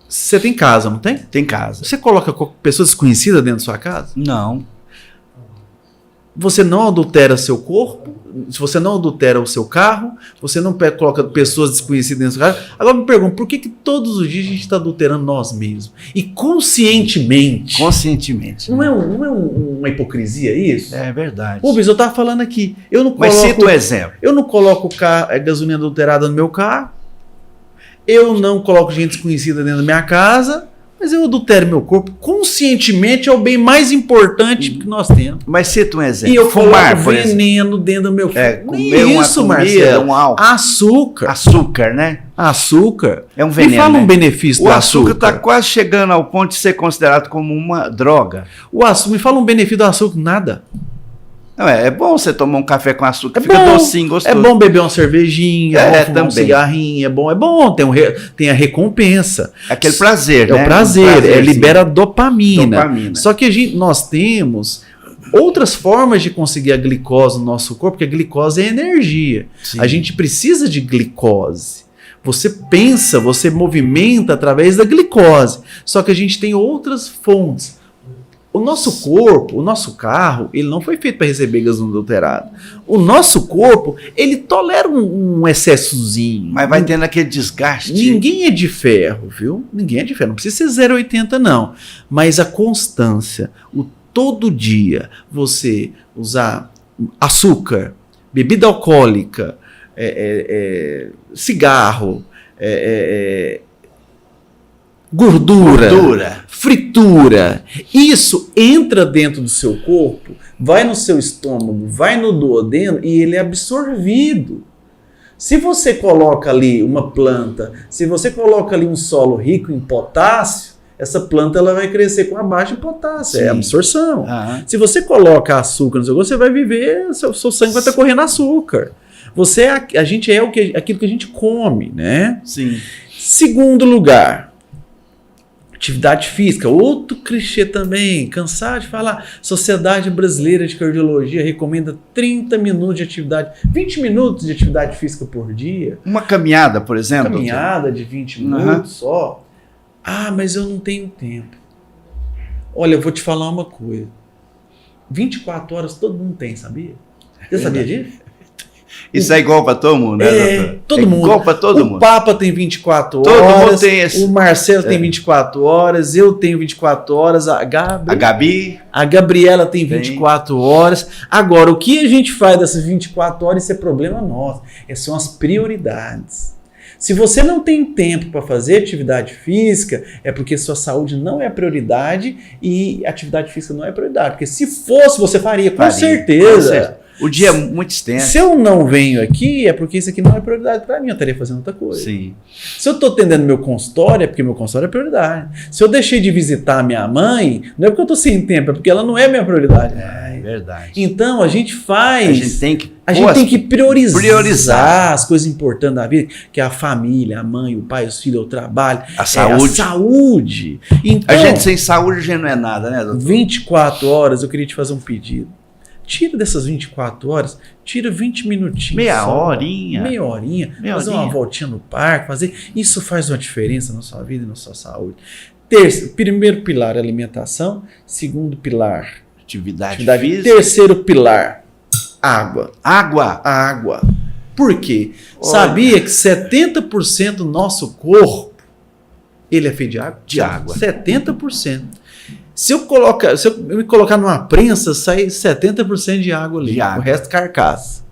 você tem casa, não tem? Tem casa. Você coloca pessoas desconhecidas dentro da sua casa? Não. Você não adultera seu corpo, se você não adultera o seu carro, você não coloca pessoas desconhecidas dentro do seu carro. Agora me pergunto, por que todos os dias a gente está adulterando nós mesmos? E conscientemente. Conscientemente. Não é uma hipocrisia isso? É verdade. Rubens, eu estava falando aqui, eu não Mas coloco, cita um exemplo. eu não coloco gasolina adulterada no meu carro, eu não coloco gente desconhecida dentro da minha casa, mas eu adultero meu corpo. Conscientemente é o bem mais importante que nós temos. Mas cita um exemplo. E eu Fumar, coloco por exemplo. veneno dentro do meu corpo. Comer uma isso, comida, Marcelo. um álcool. Açúcar. Açúcar, né? Açúcar. É um veneno, Me fala né? um benefício O do açúcar açúcar. está quase chegando ao ponto de ser considerado como uma droga. Me fala um benefício do açúcar. Nada. Não, é bom você tomar um café com açúcar, É fica bom, docinho, gostoso. É bom beber uma cervejinha, é bom fumar um também. cigarrinho, é bom, tem a recompensa. Aquele prazer, É né? o prazer, libera dopamina. Dopamina. Só que nós temos outras formas de conseguir a glicose no nosso corpo, porque a glicose é energia. Sim. A gente precisa de glicose. Você pensa, você movimenta através da glicose. Só que a gente tem outras fontes. O nosso corpo, o nosso carro, ele não foi feito para receber gasolina adulterada. O nosso corpo, ele tolera um excessozinho. Mas vai tendo aquele desgaste. Ninguém é de ferro, viu? Ninguém é de ferro. Não precisa ser 0,80 não. Mas a constância, o todo dia você usar açúcar, bebida alcoólica, cigarro, gordura, fritura, isso entra dentro do seu corpo, vai no seu estômago, vai no duodeno e ele é absorvido. Se você coloca ali uma planta, se você coloca ali um solo rico em potássio, essa planta ela vai crescer com a baixa em potássio, é absorção. Se você coloca açúcar no seu corpo, você vai viver, seu sangue vai estar correndo açúcar. A gente é aquilo que a gente come, né? Sim. Segundo lugar, atividade física, outro clichê também, cansado de falar. Sociedade Brasileira de Cardiologia recomenda 30 minutos de atividade, 20 minutos de atividade física por dia. Uma caminhada, por exemplo. Caminhada de 20 minutos só. Ah, mas eu não tenho tempo. Olha, eu vou te falar uma coisa. 24 horas todo mundo tem, sabia? Você sabia disso? Isso é igual para todo mundo, né, doutor? Todo mundo. Igual para todo mundo. O Papa tem 24 horas. Todo mundo tem esse. O Marcelo tem 24 horas. Eu tenho 24 horas. A Gabi. A Gabriela tem 24 horas. Agora, o que a gente faz dessas 24 horas, isso é problema nosso. Essas são as prioridades. Se você não tem tempo para fazer atividade física, é porque sua saúde não é prioridade e atividade física não é prioridade. Porque se fosse, você faria, com certeza. O dia é muito extenso. Se eu não venho aqui, é porque isso aqui não é prioridade para mim, eu estaria fazendo outra coisa. Sim. Se eu estou atendendo meu consultório, é porque meu consultório é prioridade. Se eu deixei de visitar a minha mãe, não é porque eu estou sem tempo, é porque ela não é minha prioridade. É verdade. Então, a gente faz... A gente tem que priorizar as coisas importantes da vida, que é a família, a mãe, o pai, os filhos, o trabalho. A saúde. A saúde. Então, a gente sem saúde já não é nada, né, doutor? 24 horas, eu queria te fazer um pedido. Tira dessas 24 horas, tira 20 minutinhos. Meia horinha. Fazer uma voltinha no parque, isso faz uma diferença na sua vida e na sua saúde. Primeiro pilar, alimentação. Segundo pilar, Atividade Atividade. física. Terceiro pilar, água. Água. Água. Por quê? Olha. Sabia que 70% do nosso corpo, ele é feito de água? De água. 70%. Se eu me colocar numa prensa, sai 70% de água ali. De água. O resto carcaça.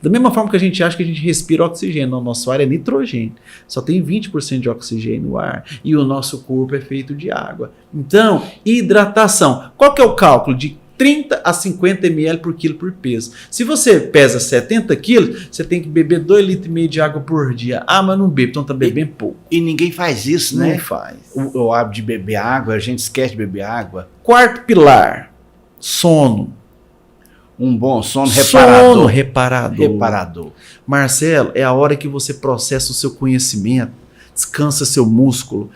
Da mesma forma que a gente acha que a gente respira oxigênio, no nosso ar é nitrogênio. Só tem 20% de oxigênio no ar. E o nosso corpo é feito de água. Então, hidratação. Qual que é o cálculo? De 30 a 50 ml por quilo por peso. Se você pesa 70 quilos, você tem que beber 2,5 litros de água por dia. Ah, mas não bebe, então tá bebendo pouco. E ninguém faz isso, né? Não faz. O hábito de beber água, a gente esquece de beber água. Quarto pilar, sono. Um bom sono Sono reparador. Reparador. Marcelo, é a hora que você processa o seu conhecimento, descansa seu músculo,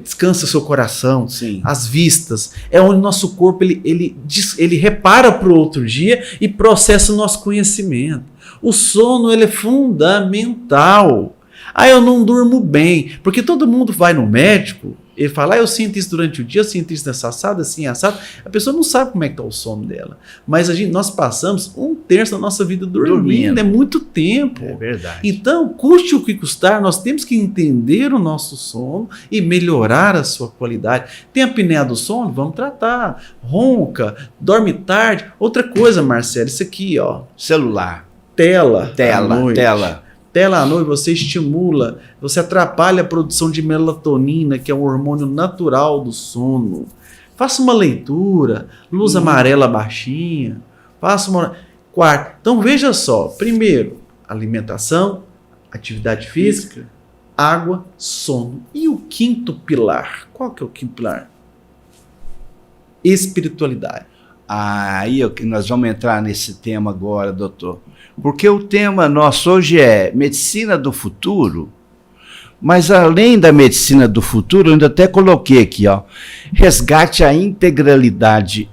descansa seu coração, Sim. as vistas. É onde nosso corpo ele repara para o outro dia e processa o nosso conhecimento. O sono ele é fundamental. Ah, eu não durmo bem, porque todo mundo vai no médico, ele fala, eu sinto isso durante o dia, eu sinto isso nessa assado, assim, assado. A pessoa não sabe como é que está o sono dela. Mas nós passamos 1/3 da nossa vida dormindo. É muito tempo. É verdade. Então, custe o que custar, nós temos que entender o nosso sono e melhorar a sua qualidade. Tem apneia do sono? Vamos tratar. Ronca, dorme tarde. Outra coisa, Marcelo, isso aqui, ó. Celular. Tela à noite. Tela à noite, você estimula, você atrapalha a produção de melatonina, que é um hormônio natural do sono. Faça uma leitura, luz amarela baixinha, faça uma... Quarto, então veja só, primeiro, alimentação, atividade física, água, sono. E o quinto pilar? Qual que é o quinto pilar? Espiritualidade. Aí nós vamos entrar nesse tema agora, doutor. Porque o tema nosso hoje é medicina do futuro, mas além da medicina do futuro, eu ainda até coloquei aqui, ó, resgate a integralidade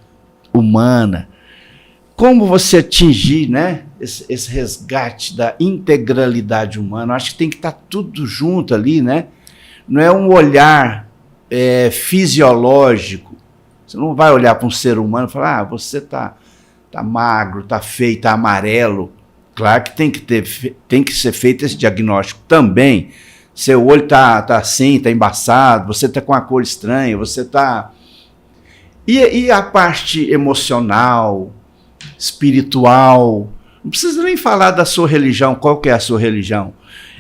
humana. Como você atingir, né, esse resgate da integralidade humana? Eu acho que tem que estar tudo junto ali, né? Não é um olhar fisiológico. Você não vai olhar para um ser humano e falar, você tá magro, tá feio, tá amarelo. Claro que tem que ser feito esse diagnóstico também. Seu olho tá assim, tá embaçado, você tá com uma cor estranha, você tá... E a parte emocional, espiritual? Não precisa nem falar da sua religião, qual que é a sua religião.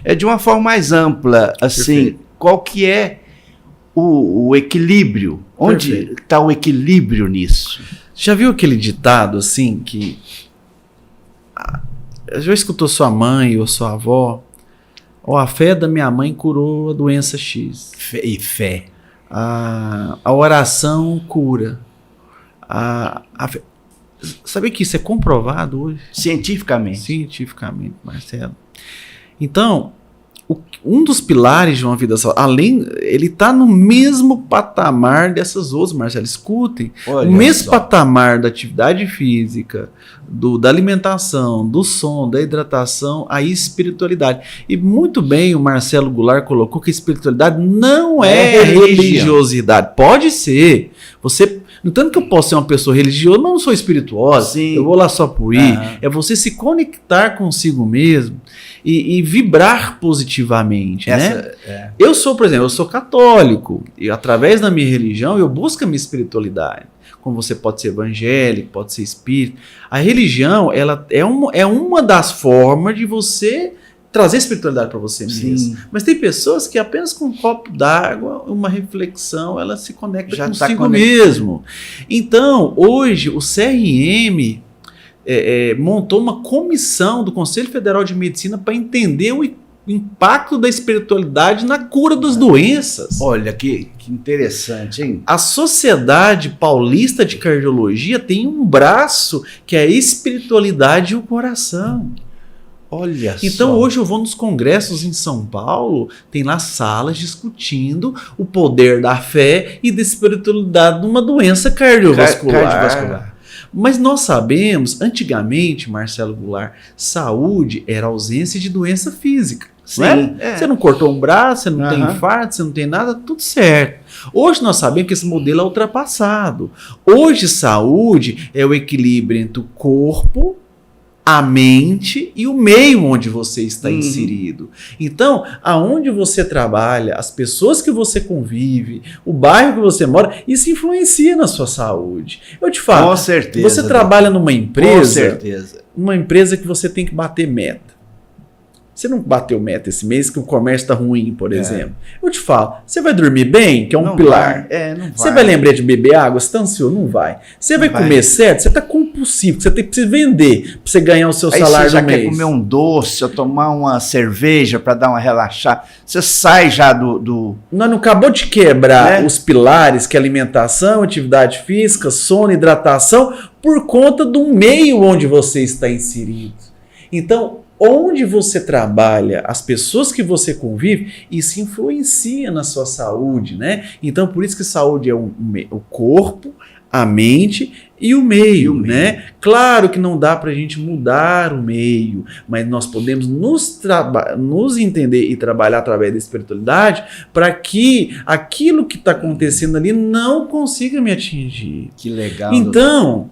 É de uma forma mais ampla, assim, perfeito. Qual que é o equilíbrio? Onde está o equilíbrio nisso? Já viu aquele ditado, assim, que... Já escutou sua mãe ou sua avó? A fé da minha mãe curou a doença X. Fé. A oração cura. Sabe que isso é comprovado hoje? Cientificamente, Marcelo. Então, um dos pilares de uma vida saudável, ele está no mesmo patamar dessas outras, Marcelo. Escutem. Olha o mesmo patamar da atividade física, da alimentação, do sono, da hidratação, a espiritualidade. E muito bem o Marcelo Goulart colocou que a espiritualidade não é religiosidade. Pode ser. No tanto que eu posso ser uma pessoa religiosa, mas não sou espirituosa. Sim. Eu vou lá só por ir. É você se conectar consigo mesmo e vibrar positivamente, né? Eu sou, por exemplo, eu sou católico. E através da minha religião, eu busco a minha espiritualidade. Como você pode ser evangélico, pode ser espírita. A religião, ela é uma das formas de você trazer espiritualidade para você mesmo. Sim. Mas tem pessoas que apenas com um copo d'água, uma reflexão, ela se conecta já consigo mesmo. Então, hoje, o CRM montou uma comissão do Conselho Federal de Medicina para entender o impacto da espiritualidade na cura das doenças. Olha, que interessante, hein? A Sociedade Paulista de Cardiologia tem um braço que é a espiritualidade e o coração. Olha então, só. Hoje eu vou nos congressos em São Paulo, tem lá salas discutindo o poder da fé e da espiritualidade numa doença cardiovascular. Mas nós sabemos, antigamente, Marcelo Goulart, saúde era ausência de doença física. Sim, não é? Você não cortou um braço, você não tem infarto, você não tem nada, tudo certo. Hoje nós sabemos que esse modelo é ultrapassado. Hoje saúde é o equilíbrio entre o corpo, a mente e o meio onde você está inserido. Então, aonde você trabalha, as pessoas que você convive, o bairro que você mora, isso influencia na sua saúde. Eu te falo, com certeza, você trabalha numa empresa, com certeza, uma empresa que você tem que bater meta. Você não bateu meta esse mês que o comércio está ruim, por exemplo. Eu te falo, você vai dormir bem, que é um não pilar. Não vai. Você vai lembrar de beber água? Você está ansioso? Não vai. Você vai comer certo? Você está compulsivo, você precisa vender para você ganhar o seu salário do mês. Você já mês. quer comer um doce ou tomar uma cerveja para dar uma relaxada. Você sai já do... Nós não acabou de quebrar os pilares, que é alimentação, atividade física, sono, hidratação, por conta do meio onde você está inserido. Então, onde você trabalha, as pessoas que você convive, isso influencia na sua saúde, né? Então, por isso que saúde é o corpo, a mente e o meio, né? Claro que não dá pra gente mudar o meio, mas nós podemos nos entender e trabalhar através da espiritualidade para que aquilo que está acontecendo ali não consiga me atingir. Que legal. Então,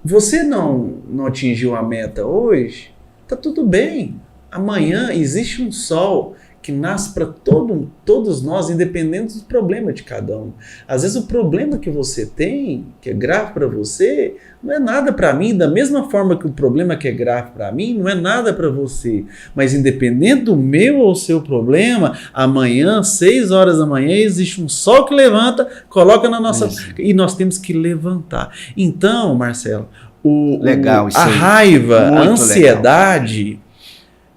você não atingiu a meta hoje, tá tudo bem. Amanhã existe um sol que nasce para todos nós, independente do problema de cada um. Às vezes o problema que você tem, que é grave para você, não é nada para mim, da mesma forma que o problema que é grave para mim não é nada para você. Mas independente do meu ou seu problema, amanhã, 6 horas da manhã, existe um sol que levanta, coloca na nossa... E nós temos que levantar. Então, Marcelo, a raiva, a ansiedade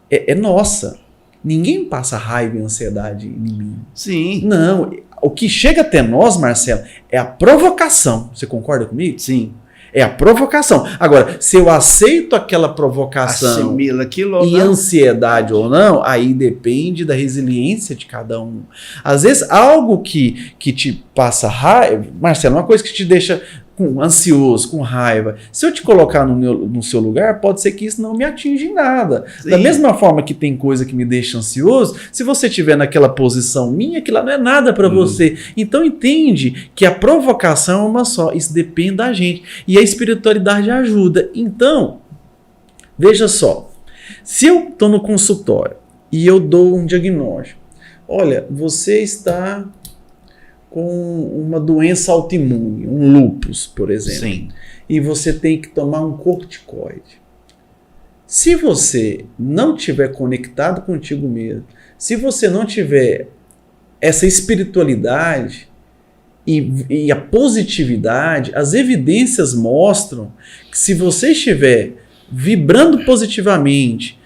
é nossa. Ninguém passa raiva e ansiedade em mim. Sim. Não. O que chega até nós, Marcelo, é a provocação. Você concorda comigo? Sim. É a provocação. Agora, se eu aceito aquela provocação assimila aquilo e ansiedade ou não, aí depende da resiliência de cada um. Às vezes, algo que te passa raiva, Marcelo, uma coisa que te deixa ansioso, com raiva. Se eu te colocar no seu lugar, pode ser que isso não me atinja em nada. Sim. Da mesma forma que tem coisa que me deixa ansioso, se você estiver naquela posição minha, aquilo lá não é nada para você. Então entende que a provocação é uma só. Isso depende da gente. E a espiritualidade ajuda. Então, veja só. Se eu estou no consultório e eu dou um diagnóstico, olha, você está com uma doença autoimune, um lúpus, por exemplo. Sim. E você tem que tomar um corticoide. Se você não estiver conectado contigo mesmo, se você não tiver essa espiritualidade e a positividade, as evidências mostram que se você estiver vibrando positivamente,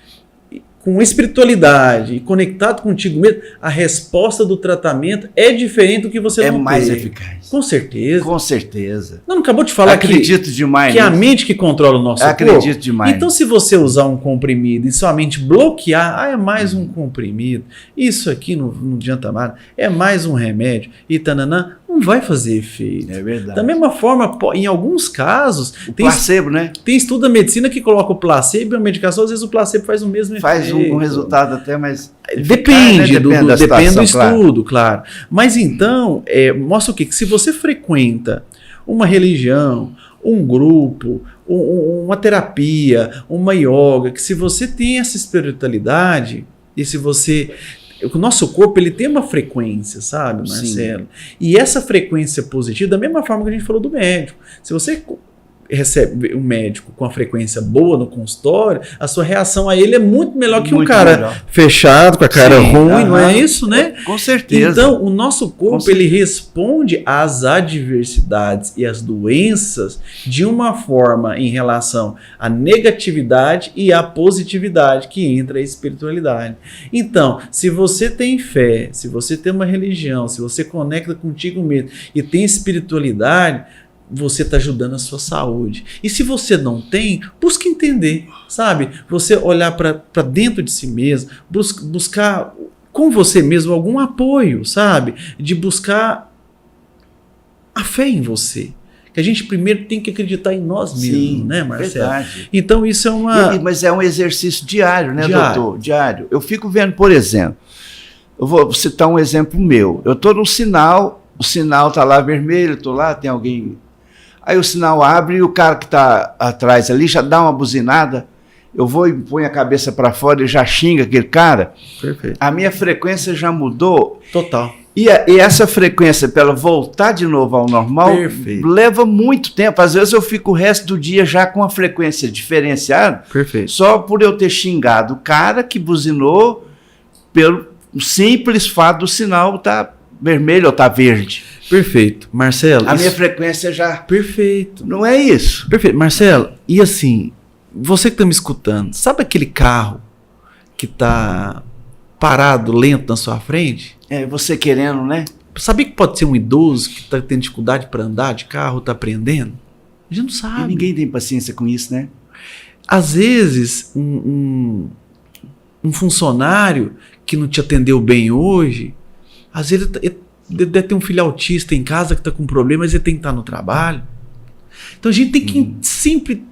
com espiritualidade e conectado contigo mesmo, a resposta do tratamento é diferente do que você não tem. É mais eficaz. Com certeza. Com certeza. Não acabou de falar acredito demais que é a mente que controla o nosso corpo? Acredito demais. Então, se você usar um comprimido e somente bloquear, é mais um comprimido, isso aqui não adianta nada, é mais um remédio, e tananã, não vai fazer efeito. É verdade. Da mesma forma, em alguns casos... Placebo, né? Tem estudo da medicina que coloca o placebo e a medicação, às vezes o placebo faz o mesmo efeito. Faz um resultado até mais... Depende, né? Depende do estudo, claro. Mas então, mostra o quê? Que se você frequenta uma religião, um grupo, uma terapia, uma yoga, que se você tem essa espiritualidade, e se você... O nosso corpo, ele tem uma frequência, sabe, Marcelo? Sim. E essa frequência positiva, da mesma forma que a gente falou do médico. Se você recebe um médico com a frequência boa no consultório, a sua reação a ele é muito melhor que um cara fechado, com a cara ruim, não é isso, né? Com certeza. Então, o nosso corpo, ele responde às adversidades e às doenças de uma forma em relação à negatividade e à positividade, que entra a espiritualidade. Então, se você tem fé, se você tem uma religião, se você conecta contigo mesmo e tem espiritualidade, você está ajudando a sua saúde. E se você não tem, busque entender, sabe? Você olhar para dentro de si mesmo, buscar com você mesmo algum apoio, sabe? De buscar a fé em você. que a gente primeiro tem que acreditar em nós mesmos, Sim, né, Marcelo? verdade. Então isso é uma... Mas é um exercício diário, né, Diário. doutor? Diário. Eu fico vendo, por exemplo, eu vou citar um exemplo meu. Eu estou no sinal, o sinal está lá vermelho, estou lá, tem alguém... Aí o sinal abre e o cara que está atrás ali já dá uma buzinada, eu vou e ponho a cabeça para fora e já xinga aquele cara. Perfeito. A minha frequência já mudou. Total. E essa frequência, para ela voltar de novo ao normal, Perfeito. leva muito tempo. Às vezes eu fico o resto do dia já com uma frequência diferenciada, Perfeito. só por eu ter xingado o cara que buzinou pelo simples fato do sinal estar vermelho ou estar verde. Perfeito. Marcelo, A minha frequência já... Perfeito. Não é isso. Perfeito. Marcelo, e assim, você que está me escutando, sabe aquele carro que está parado, lento na sua frente? É você querendo, né? Sabia que pode ser um idoso que está tendo dificuldade para andar de carro, está aprendendo? A gente não E sabe. ninguém tem paciência com isso, né? Às vezes, um funcionário que não te atendeu bem hoje, às vezes ele deve ter um filho autista em casa que está com problema, mas ele tem que estar no trabalho. Então a gente tem que sempre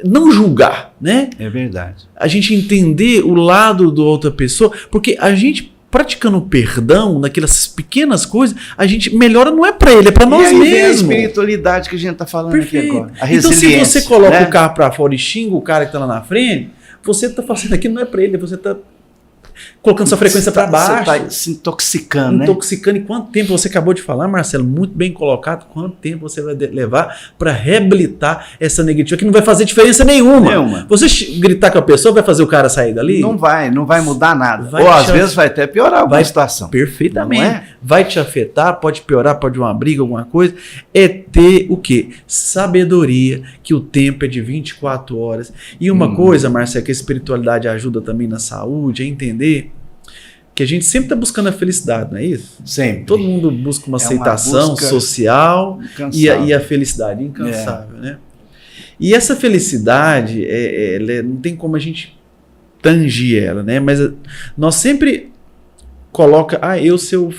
não julgar, né? É verdade. A gente entender o lado da outra pessoa, porque a gente praticando o perdão naquelas pequenas coisas, a gente melhora, não é para ele, é para nós e aí vem a mesmos. espiritualidade que a gente está falando Perfeito. aqui agora. A Então, se resiliência, você coloca né? o carro para fora e xinga o cara que está lá na frente, você está fazendo aquilo, não é para ele, você está colocando sua frequência para baixo. Você está se intoxicando, né? Intoxicando. E quanto tempo você acabou de falar, Marcelo? Muito bem colocado. Quanto tempo você vai levar para reabilitar essa negativa que não vai fazer diferença nenhuma? Nenhuma. Você gritar com a pessoa vai fazer o cara sair dali? Não vai mudar nada. Vai Ou às te- vezes vai até piorar alguma vai- situação. Perfeitamente. Não é? Vai te afetar, pode piorar, pode uma briga, alguma coisa. É ter o quê? Sabedoria, que o tempo é de 24 horas. E uma coisa, Marcelo, que a espiritualidade ajuda também na saúde, é entender que a gente sempre está buscando a felicidade, não é isso? Sempre. Todo mundo busca uma É uma aceitação busca social incansável. e a felicidade incansável, né? E essa felicidade, não tem como a gente tangir ela, né? Mas nós sempre coloca, se eu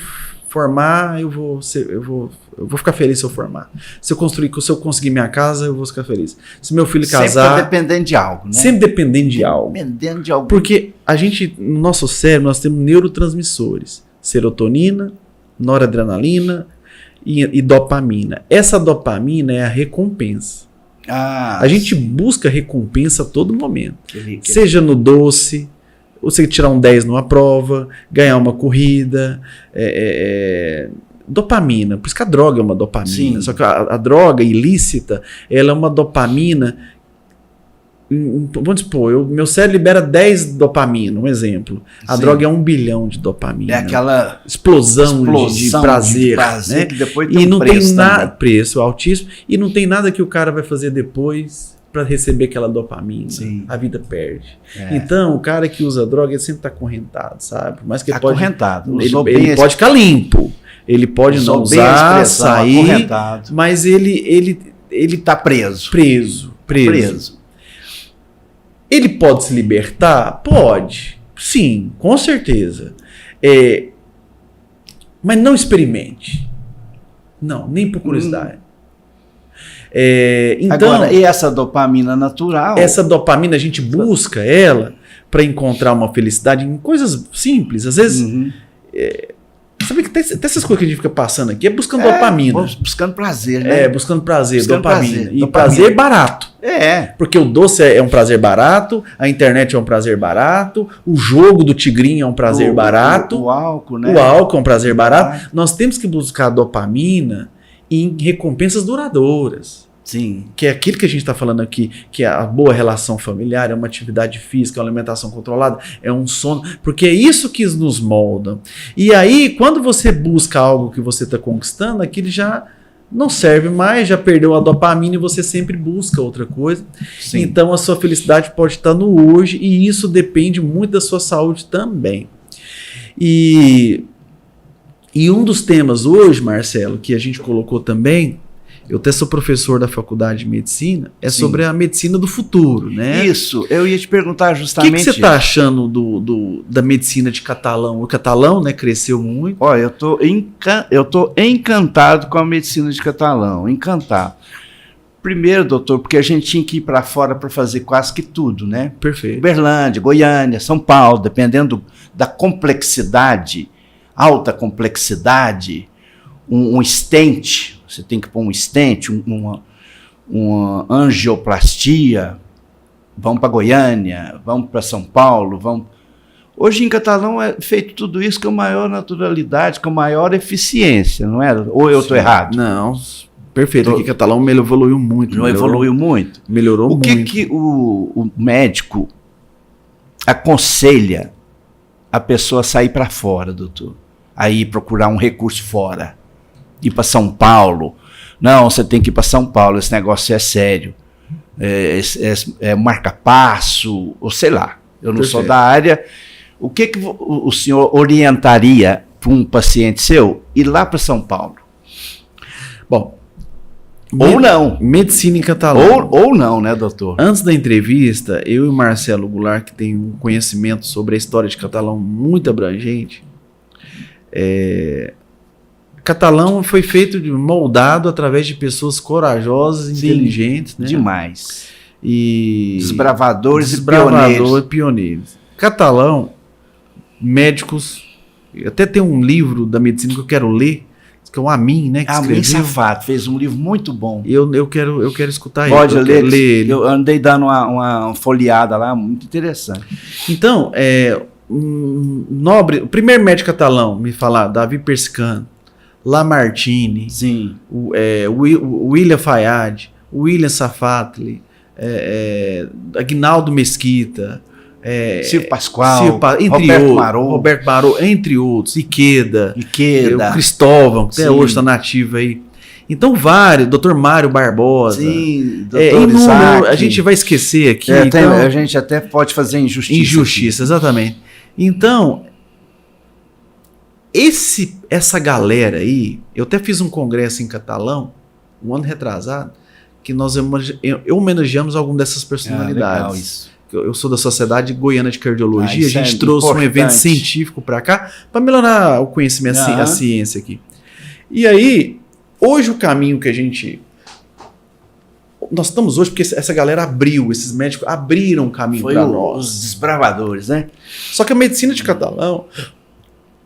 formar, eu vou ficar feliz se eu formar. Se eu conseguir minha casa, eu vou ficar feliz. Se meu filho Sempre casar, dependendo de algo, né? sempre dependendo de algo. Dependendo de algo. Porque no nosso cérebro, nós temos neurotransmissores. Serotonina, noradrenalina e dopamina. Essa dopamina é a recompensa. A gente busca recompensa a todo momento. Seja no doce, você tirar um 10 numa prova, ganhar uma corrida, dopamina. Por isso que a droga é uma dopamina. Sim. Só que a droga ilícita, ela é uma dopamina. Vamos supor, meu cérebro libera 10 dopamina, um exemplo. A Sim. droga é 1 bilhão de dopamina. É aquela explosão de prazer, né? que depois E não tem preço nada, também. preço altíssimo, e não tem nada que o cara vai fazer depois para receber aquela dopamina. Sim. A vida perde. É. Então, o cara que usa droga, ele sempre tá acorrentado, sabe? Por mais que ele pode, Acorrentado. ele, Usou bem ele esse- pode ficar limpo, ele pode não usou bem a usar, expressão, sair, acorrentado. mas ele Está preso. preso. Ele pode se libertar? Pode. Sim, com certeza. Mas não experimente. Não, nem por curiosidade. Então, Agora, e essa dopamina natural? essa dopamina a gente busca ela para encontrar uma felicidade em coisas simples. Às vezes, Uhum. sabe que até essas coisas que a gente fica passando aqui é buscando dopamina. Buscando prazer, né? Buscando prazer, Buscando dopamina. prazer, E dopamina. prazer barato. Porque o doce é um prazer barato, a internet é um prazer barato, o jogo do tigrinho é um prazer barato, O álcool, né? o álcool é um prazer barato. Nós temos que buscar dopamina em recompensas duradouras. Sim. Que é aquilo que a gente está falando aqui, que é a boa relação familiar, é uma atividade física, é uma alimentação controlada, é um sono, porque é isso que nos molda. E aí, quando você busca algo que você está conquistando, aquilo já não serve mais, já perdeu a dopamina e você sempre busca outra coisa. Sim. Então a sua felicidade pode estar no hoje e isso depende muito da sua saúde também. E um dos temas hoje, Marcelo, que a gente colocou também, eu até sou professor da faculdade de medicina, é Sim. sobre a medicina do futuro, né? Isso, eu ia te perguntar O justamente. que você está achando da medicina de Catalão? O Catalão, né, cresceu muito. Olha, eu tô encantado com a medicina de Catalão, encantado. Primeiro, doutor, porque a gente tinha que ir para fora para fazer quase que tudo, né? Perfeito. Uberlândia, Goiânia, São Paulo, dependendo da complexidade, alta complexidade, um stent, você tem que pôr um stent, uma angioplastia, vamos para Goiânia, vamos para São Paulo, vamos... Hoje em Catalão é feito tudo isso com a maior naturalidade, com a maior eficiência, não é? Ou eu estou errado? Não, perfeito. Aqui Catalão evoluiu muito. Não evoluiu muito? Melhorou muito. O que o médico aconselha a pessoa a sair para fora, doutor? Aí procurar um recurso fora, ir para São Paulo. Não, você tem que ir para São Paulo, esse negócio é sério. É marca-passo, ou sei lá. Eu não sou da área. O que o senhor orientaria para um paciente seu ir lá para São Paulo? Bom, ou não. Medicina em Catalão. Ou não, né, doutor? Antes da entrevista, eu e o Marcelo Goulart, que tem um conhecimento sobre a história de Catalão muito abrangente, Catalão foi feito, moldado através de pessoas corajosas, inteligentes, né? Demais. E desbravadores e pioneiros. Catalão, médicos, até tem um livro da medicina que eu quero ler, que é o Amin, né? Que Amin Safato fez um livro muito bom. Eu quero escutar ele. Pode ler ele. Eu andei dando uma folheada lá, muito interessante. Então, o primeiro médico catalão, me falar, Davi Persicano, Lamartine, sim. William Fayad, William Safatli, Aguinaldo Mesquita, Silvio Pascoal, Roberto Marot, entre outros, Iqueda, o Cristóvão, que até hoje está nativo aí. Então, vários, Dr. Mário Barbosa. Sim, Dr. Isaac. A gente vai esquecer aqui. A gente até pode fazer injustiça. Injustiça, exatamente. Então, essa galera aí, eu até fiz um congresso em Catalão, um ano retrasado, que nós homenageamos algumas dessas personalidades. Legal isso. Eu sou da Sociedade Goiana de Cardiologia, a gente trouxe um evento científico para cá, para melhorar o conhecimento, a ciência aqui. E aí, hoje o caminho que nós estamos hoje, porque essa galera esses médicos abriram o caminho para nós. Os desbravadores, né? Só que a medicina de Catalão,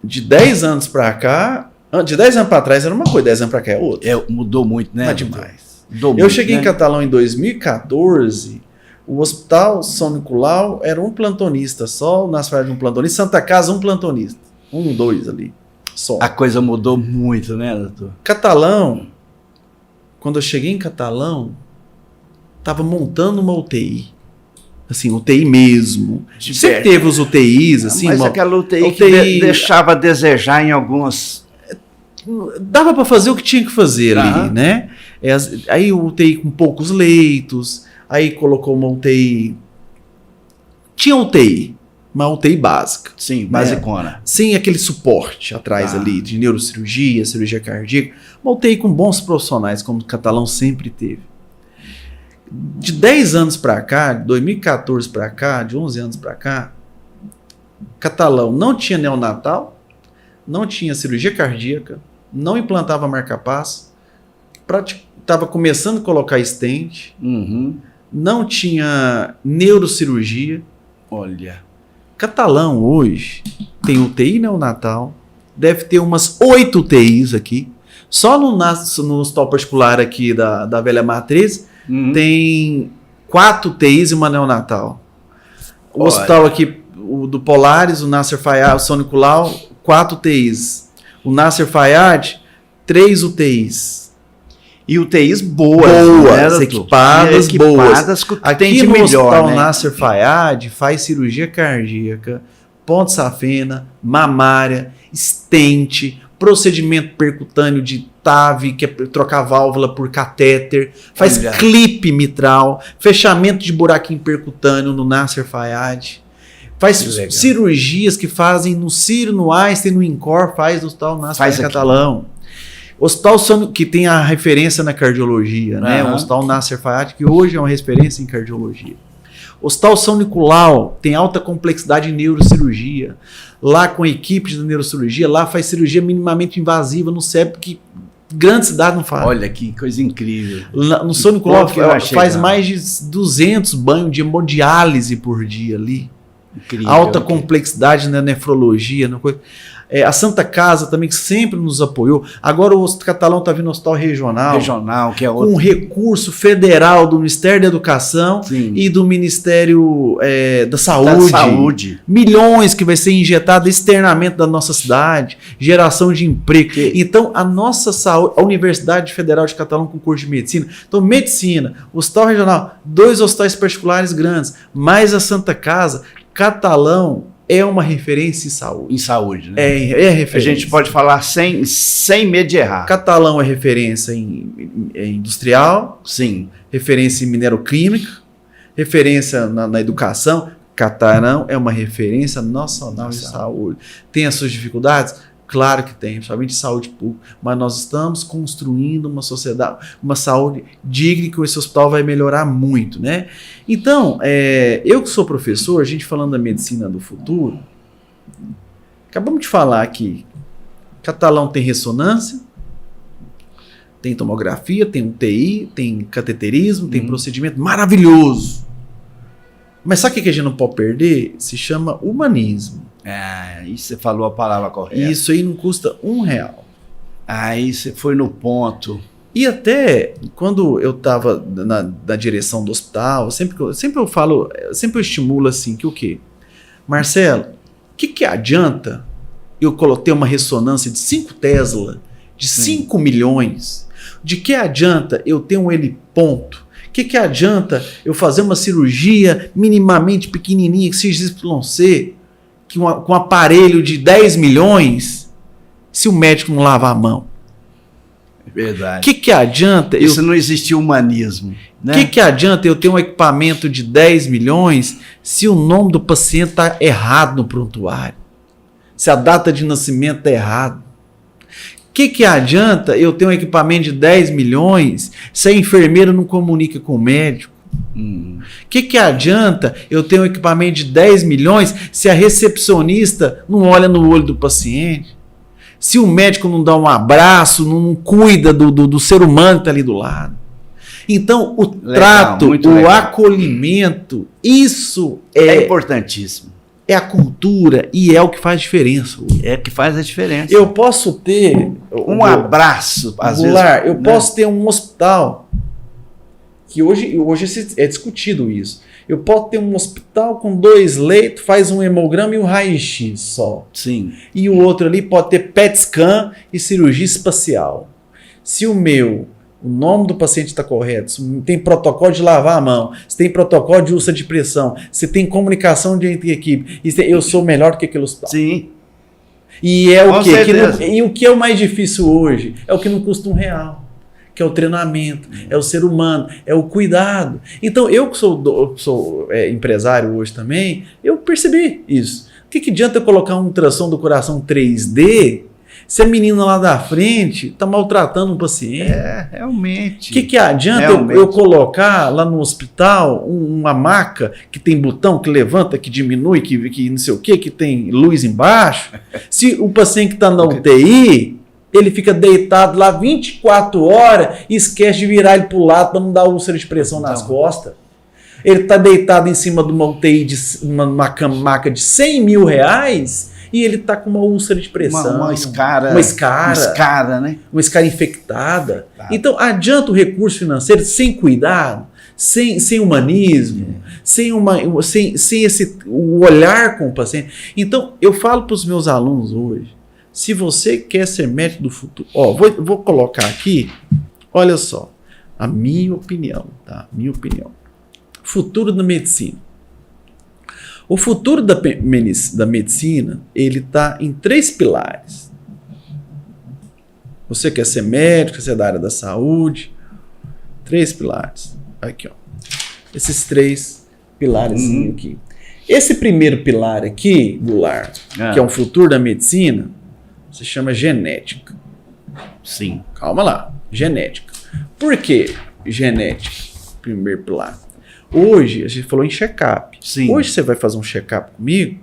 de 10 anos para cá, de 10 anos para trás era uma coisa, 10 anos para cá é outra. Mudou muito, né? Não é demais. Eu cheguei em Catalão em 2014, o Hospital São Nicolau era um plantonista só, o Nascer de um plantonista, Santa Casa um plantonista, 2 ali, só. A coisa mudou muito, né, doutor? Catalão, quando eu cheguei em Catalão, estava montando uma UTI. Assim, UTI mesmo. Sempre teve os UTIs, assim. Mas aquela UTI que deixava a desejar em algumas... Dava para fazer o que tinha que fazer ali, né? Aí o UTI com poucos leitos, aí colocou uma UTI... Tinha UTI, uma UTI básica. Sim, basicona. Sem aquele suporte atrás ali, de neurocirurgia, cirurgia cardíaca. Uma UTI com bons profissionais, como o Catalão sempre teve. De 10 anos para cá, de 2014 para cá, de 11 anos para cá, Catalão não tinha neonatal, não tinha cirurgia cardíaca, não implantava marca-passo, estava começando a colocar stent, não tinha neurocirurgia. Olha. Catalão hoje tem UTI neonatal, deve ter umas 8 UTIs aqui, só no hospital particular aqui da Velha Matriz, tem 4 UTIs e uma neonatal. O hospital aqui, o do Polaris, o Nasser Fayad, o São Nicolau, 4 UTIs. O Nasser Fayad, 3 UTIs. E UTIs boas, né, equipadas boas. Aqui no melhor, hospital né? Nasser Fayad faz cirurgia cardíaca, ponte safena, mamária, stent, procedimento percutâneo de TAV, que é trocar válvula por catéter, faz clipe mitral, fechamento de buraquinho percutâneo no Nasser Fayad, faz cirurgias que fazem no Sírio, no Einstein, no INCOR, faz no Hospital Nasser Fayad Catalão. Hospital que tem a referência na cardiologia, né? O Hospital Nasser Fayad, que hoje é uma referência em cardiologia. O Hospital São Nicolau tem alta complexidade em neurocirurgia. Lá com a equipe de neurocirurgia, lá faz cirurgia minimamente invasiva no cérebro, que Grande cidade não faz. Olha que coisa incrível. No São Nicolau que vai faz chegar? mais de 200 banhos de hemodiálise por dia ali. Incrível. Alta complexidade na nefrologia. Na coisa. A Santa Casa também, que sempre nos apoiou. Agora o Catalão está vindo no Hospital Regional. Que é outro. Com recurso federal do Ministério da Educação Sim. e do Ministério da Saúde. Da saúde. Milhões que vai ser injetado externamente da nossa cidade. Geração de emprego. Então, a nossa saúde, a Universidade Federal de Catalão com curso de medicina. Então, medicina, Hospital Regional, 2 hospitais particulares grandes, mais a Santa Casa. Catalão é uma referência em saúde. Em saúde, né? É referência. A gente pode falar sem medo de errar. Catalão é referência em industrial, Sim. referência em mineroquímica, referência na educação. Catalão é uma referência nacional em saúde. Tem as suas dificuldades? Claro que tem, principalmente saúde pública, mas nós estamos construindo uma sociedade, uma saúde digna, que esse hospital vai melhorar muito, né? Então, eu que sou professor, a gente falando da medicina do futuro, acabamos de falar aqui, Catalão tem ressonância, tem tomografia, tem UTI, tem cateterismo, tem procedimento maravilhoso. Mas sabe o que a gente não pode perder? Se chama humanismo. Isso você falou a palavra correta. Isso aí não custa R$1. Aí você foi no ponto. E até quando eu estava na direção do hospital, sempre eu falo, sempre eu estimulo assim, que o quê? Marcelo, o que adianta eu coloquei uma ressonância de 5 Tesla, de 5 milhões? De que adianta eu ter um heliponto? O que adianta eu fazer uma cirurgia minimamente pequenininha, que XYC, com um aparelho de 10 milhões, se o médico não lavar a mão? É verdade. O que adianta... Isso não existe humanismo. O que adianta eu ter um equipamento de 10 milhões se o nome do paciente está errado no prontuário? Se a data de nascimento está errada? O que adianta eu ter um equipamento de 10 milhões se a enfermeira não comunica com o médico? O que adianta eu ter um equipamento de 10 milhões se a recepcionista não olha no olho do paciente? Se o médico não dá um abraço, não cuida do ser humano que está ali do lado? Então, o trato, o acolhimento, isso é importantíssimo. É a cultura e é o que faz diferença. É o que faz a diferença. Eu posso ter um abraço, às vezes. Eu posso ter um hospital, que hoje é discutido isso. Eu posso ter um hospital com 2 leitos, faz um hemograma e um raio-x só. Sim. E o outro ali pode ter PET scan e cirurgia espacial. Se o nome do paciente está correto, se tem protocolo de lavar a mão, se tem protocolo de úlcera de pressão, se tem comunicação entre equipe, eu sou melhor do que aquele hospital. Sim. E é o quê? E o que é o mais difícil hoje? É o que não custa R$1. Que é o treinamento, é o ser humano, é o cuidado. Então, eu que sou empresário hoje também, eu percebi isso. O que adianta eu colocar um ultrassom do coração 3D se a menina lá da frente está maltratando um paciente? Realmente. O que adianta eu colocar lá no hospital uma maca que tem botão que levanta, que diminui, que não sei o quê, que tem luz embaixo, se o paciente que está na UTI... ele fica deitado lá 24 horas e esquece de virar ele para o lado para não dar úlcera de pressão nas costas. Ele está deitado em cima de uma UTI, uma maca de R$100 mil e ele está com uma úlcera de pressão. Uma escara. Uma escara, né? Uma escara infectada. Então, adianta o recurso financeiro sem cuidado, sem humanismo, sem o olhar com o paciente. Então, eu falo para os meus alunos hoje, se você quer ser médico do futuro... vou colocar aqui, olha só, a minha opinião, tá? Minha opinião. Futuro da medicina. O futuro da medicina, ele está em 3 pilares. Você quer ser médico, quer ser da área da saúde, 3 pilares. Aqui, ó. Esses 3 pilares aqui. Esse primeiro pilar aqui, Goulart, que é um futuro da medicina, se chama genética. Sim. Calma lá. Genética. Por que genética? Primeiro pilar. Hoje, a gente falou em check-up. Sim. Hoje você vai fazer um check-up comigo,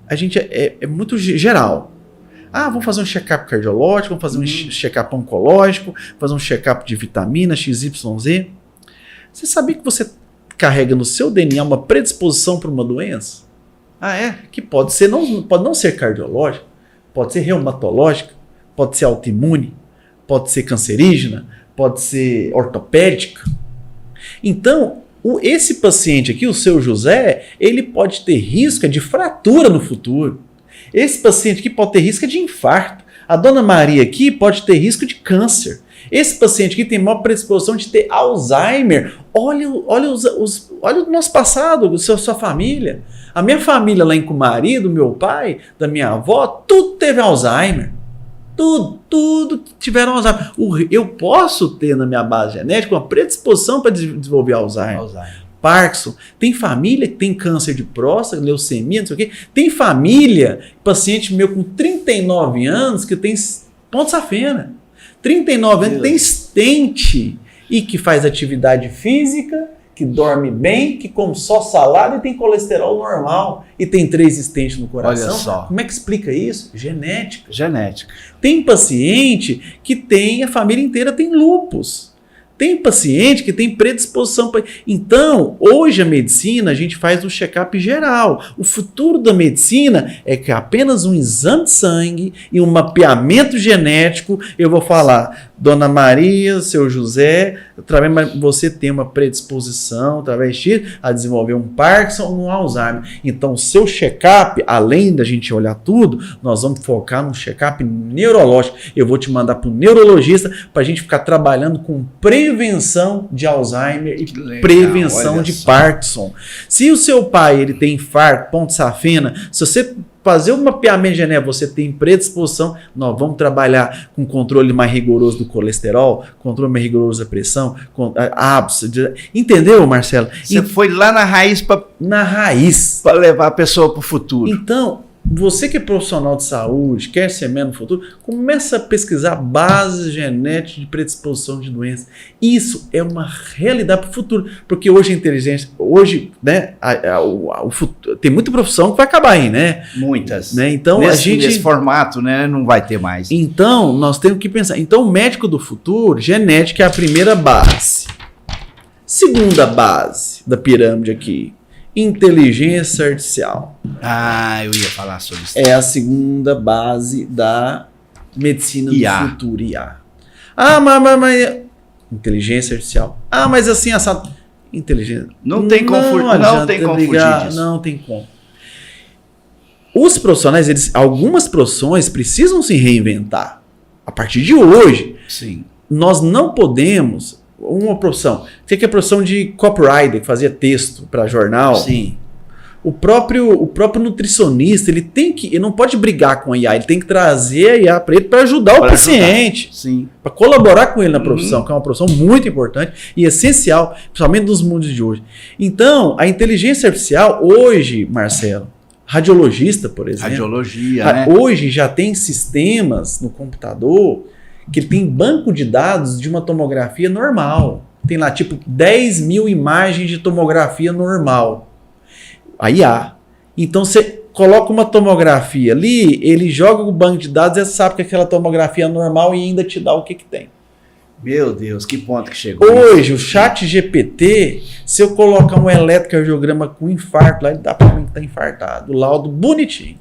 a gente é muito geral. Ah, vamos fazer um check-up cardiológico, vamos fazer um check-up oncológico, fazer um check-up de vitamina XYZ. Você sabia que você carrega no seu DNA uma predisposição para uma doença? Ah, é? Que pode não ser cardiológica, pode ser reumatológica, pode ser autoimune, pode ser cancerígena, pode ser ortopédica. Então, esse paciente aqui, o seu José, ele pode ter risco de fratura no futuro. Esse paciente aqui pode ter risco de infarto. A dona Maria aqui pode ter risco de câncer. Esse paciente aqui tem maior predisposição de ter Alzheimer. Olha o nosso passado, sua família. A minha família lá em Cumari, do meu pai, da minha avó, tudo teve Alzheimer. Tudo tiveram Alzheimer. Eu posso ter na minha base genética uma predisposição para desenvolver Alzheimer. Parkinson. Tem família que tem câncer de próstata, leucemia, não sei o quê. Tem família, paciente meu com 39 anos que tem ponto safena. 39 anos tem stent e que faz atividade física, que dorme bem, que come só salada e tem colesterol normal e tem 3 stents no coração. Olha só. Como é que explica isso? Genética. Genética. Tem paciente que tem, a família inteira tem lúpus. Tem paciente que tem predisposição para... Então, hoje a medicina, a gente faz um check-up geral. O futuro da medicina é que apenas um exame de sangue e um mapeamento genético, eu vou falar, Dona Maria, seu José, você tem uma predisposição, através disso, a desenvolver um Parkinson ou um Alzheimer. Então, o seu check-up, além da gente olhar tudo, nós vamos focar no check-up neurológico. Eu vou te mandar para um neurologista para a gente ficar trabalhando com prevenção de Alzheimer e prevenção de Parkinson. Se o seu pai ele tem infarto, ponto safena, se você fazer um mapeamento genético, você tem predisposição, nós vamos trabalhar com controle mais rigoroso do colesterol, controle mais rigoroso da pressão, hábitos. Entendeu, Marcelo? Você foi lá na raiz para levar a pessoa para o futuro. Então, você que é profissional de saúde, quer ser médico no futuro, começa a pesquisar bases genéticas de predisposição de doenças. Isso é uma realidade para o futuro, porque hoje a inteligência, né, tem muita profissão que vai acabar aí, né? Muitas. Né? Então, nesse formato, né, não vai ter mais. Então, nós temos que pensar. Então, o médico do futuro, genética é a primeira base. Segunda base da pirâmide aqui. Inteligência artificial. Ah, eu ia falar sobre isso. É a segunda base da medicina do futuro, IA. Ah, mas inteligência artificial. Ah, mas assim, essa inteligência. Não tem como fugir disso. Não tem como. Os profissionais, algumas profissões precisam se reinventar. A partir de hoje, sim, nós não podemos... Uma profissão. Você que é a profissão de copywriter, que fazia texto para jornal. Sim. O próprio nutricionista, ele não pode brigar com a IA, ele tem que trazer a IA para ele para ajudar o paciente. Sim. Para colaborar com ele na profissão, que é uma profissão muito importante e essencial, principalmente nos mundos de hoje. Então, a inteligência artificial, hoje, Marcelo, radiologista, por exemplo. Radiologia, né? Hoje já tem sistemas no computador que tem banco de dados de uma tomografia normal. Tem lá, tipo, 10 mil imagens de tomografia normal. A IA. Então, você coloca uma tomografia ali, ele joga o banco de dados e você sabe que aquela tomografia é normal e ainda te dá o que tem. Meu Deus, que ponto que chegou. Hoje, o chat GPT, se eu colocar um eletrocardiograma com infarto lá, ele dá pra mim que está infartado. O laudo bonitinho.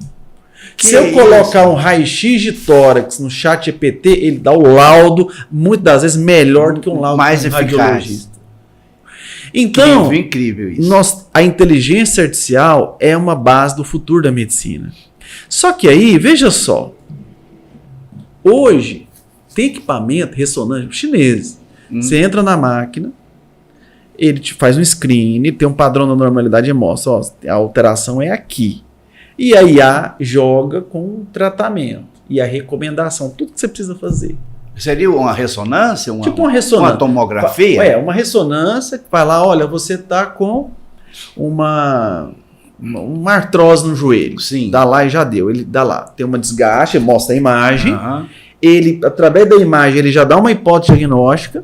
Se eu colocar um raio-x de tórax no chat GPT, ele dá o laudo, muitas das vezes, melhor do que um laudo mais de um eficaz. Radiologista. Então, incrível isso. A inteligência artificial é uma base do futuro da medicina. Só que aí, veja só, hoje tem equipamento ressonante chinês. Você entra na máquina, ele te faz um screen, tem um padrão da normalidade e mostra, ó, a alteração é aqui. E a IA joga com o tratamento e a recomendação, tudo que você precisa fazer. Seria uma ressonância? Tipo uma ressonância. Uma tomografia? Uma ressonância que vai lá, olha, você está com uma artrose no joelho. Sim. Dá lá e já deu. Ele dá lá. Tem uma desgaste, mostra a imagem. Uhum. Ele, através da imagem, ele já dá uma hipótese diagnóstica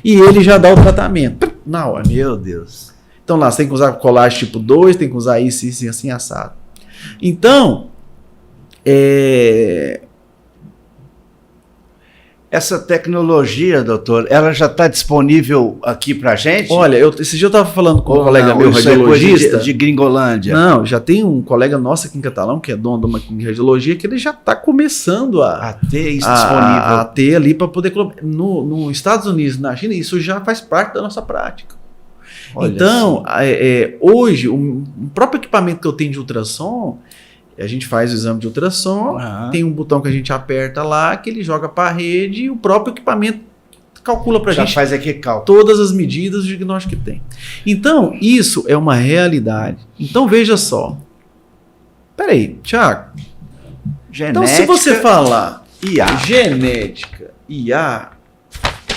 e ele já dá o tratamento. Na hora. Meu Deus. Então lá, você tem que usar colagem tipo 2, tem que usar isso, assim, assado. Então, Essa tecnologia, doutor, ela já está disponível aqui para gente? Olha, esse dia eu estava falando com um Ou colega não, meu, isso é coisa radiologista. de Gringolândia. Não, já tem um colega nosso aqui em Catalão, que é dono de uma clínica de radiologia, que ele já está começando A ter isso disponível. a ter ali para poder... Nos Estados Unidos, na China, isso já faz parte da nossa prática. Olha Então, hoje, o próprio equipamento que eu tenho de ultrassom, a gente faz o exame de ultrassom, Aham. tem um botão que a gente aperta lá, que ele joga para a rede e o próprio equipamento calcula para a já gente faz aqui cálculo. todas as medidas de diagnóstico que tem. Então, isso é uma realidade. Então, veja só. Peraí, Thiago. Genética, Então, se você falar IA. genética, IA,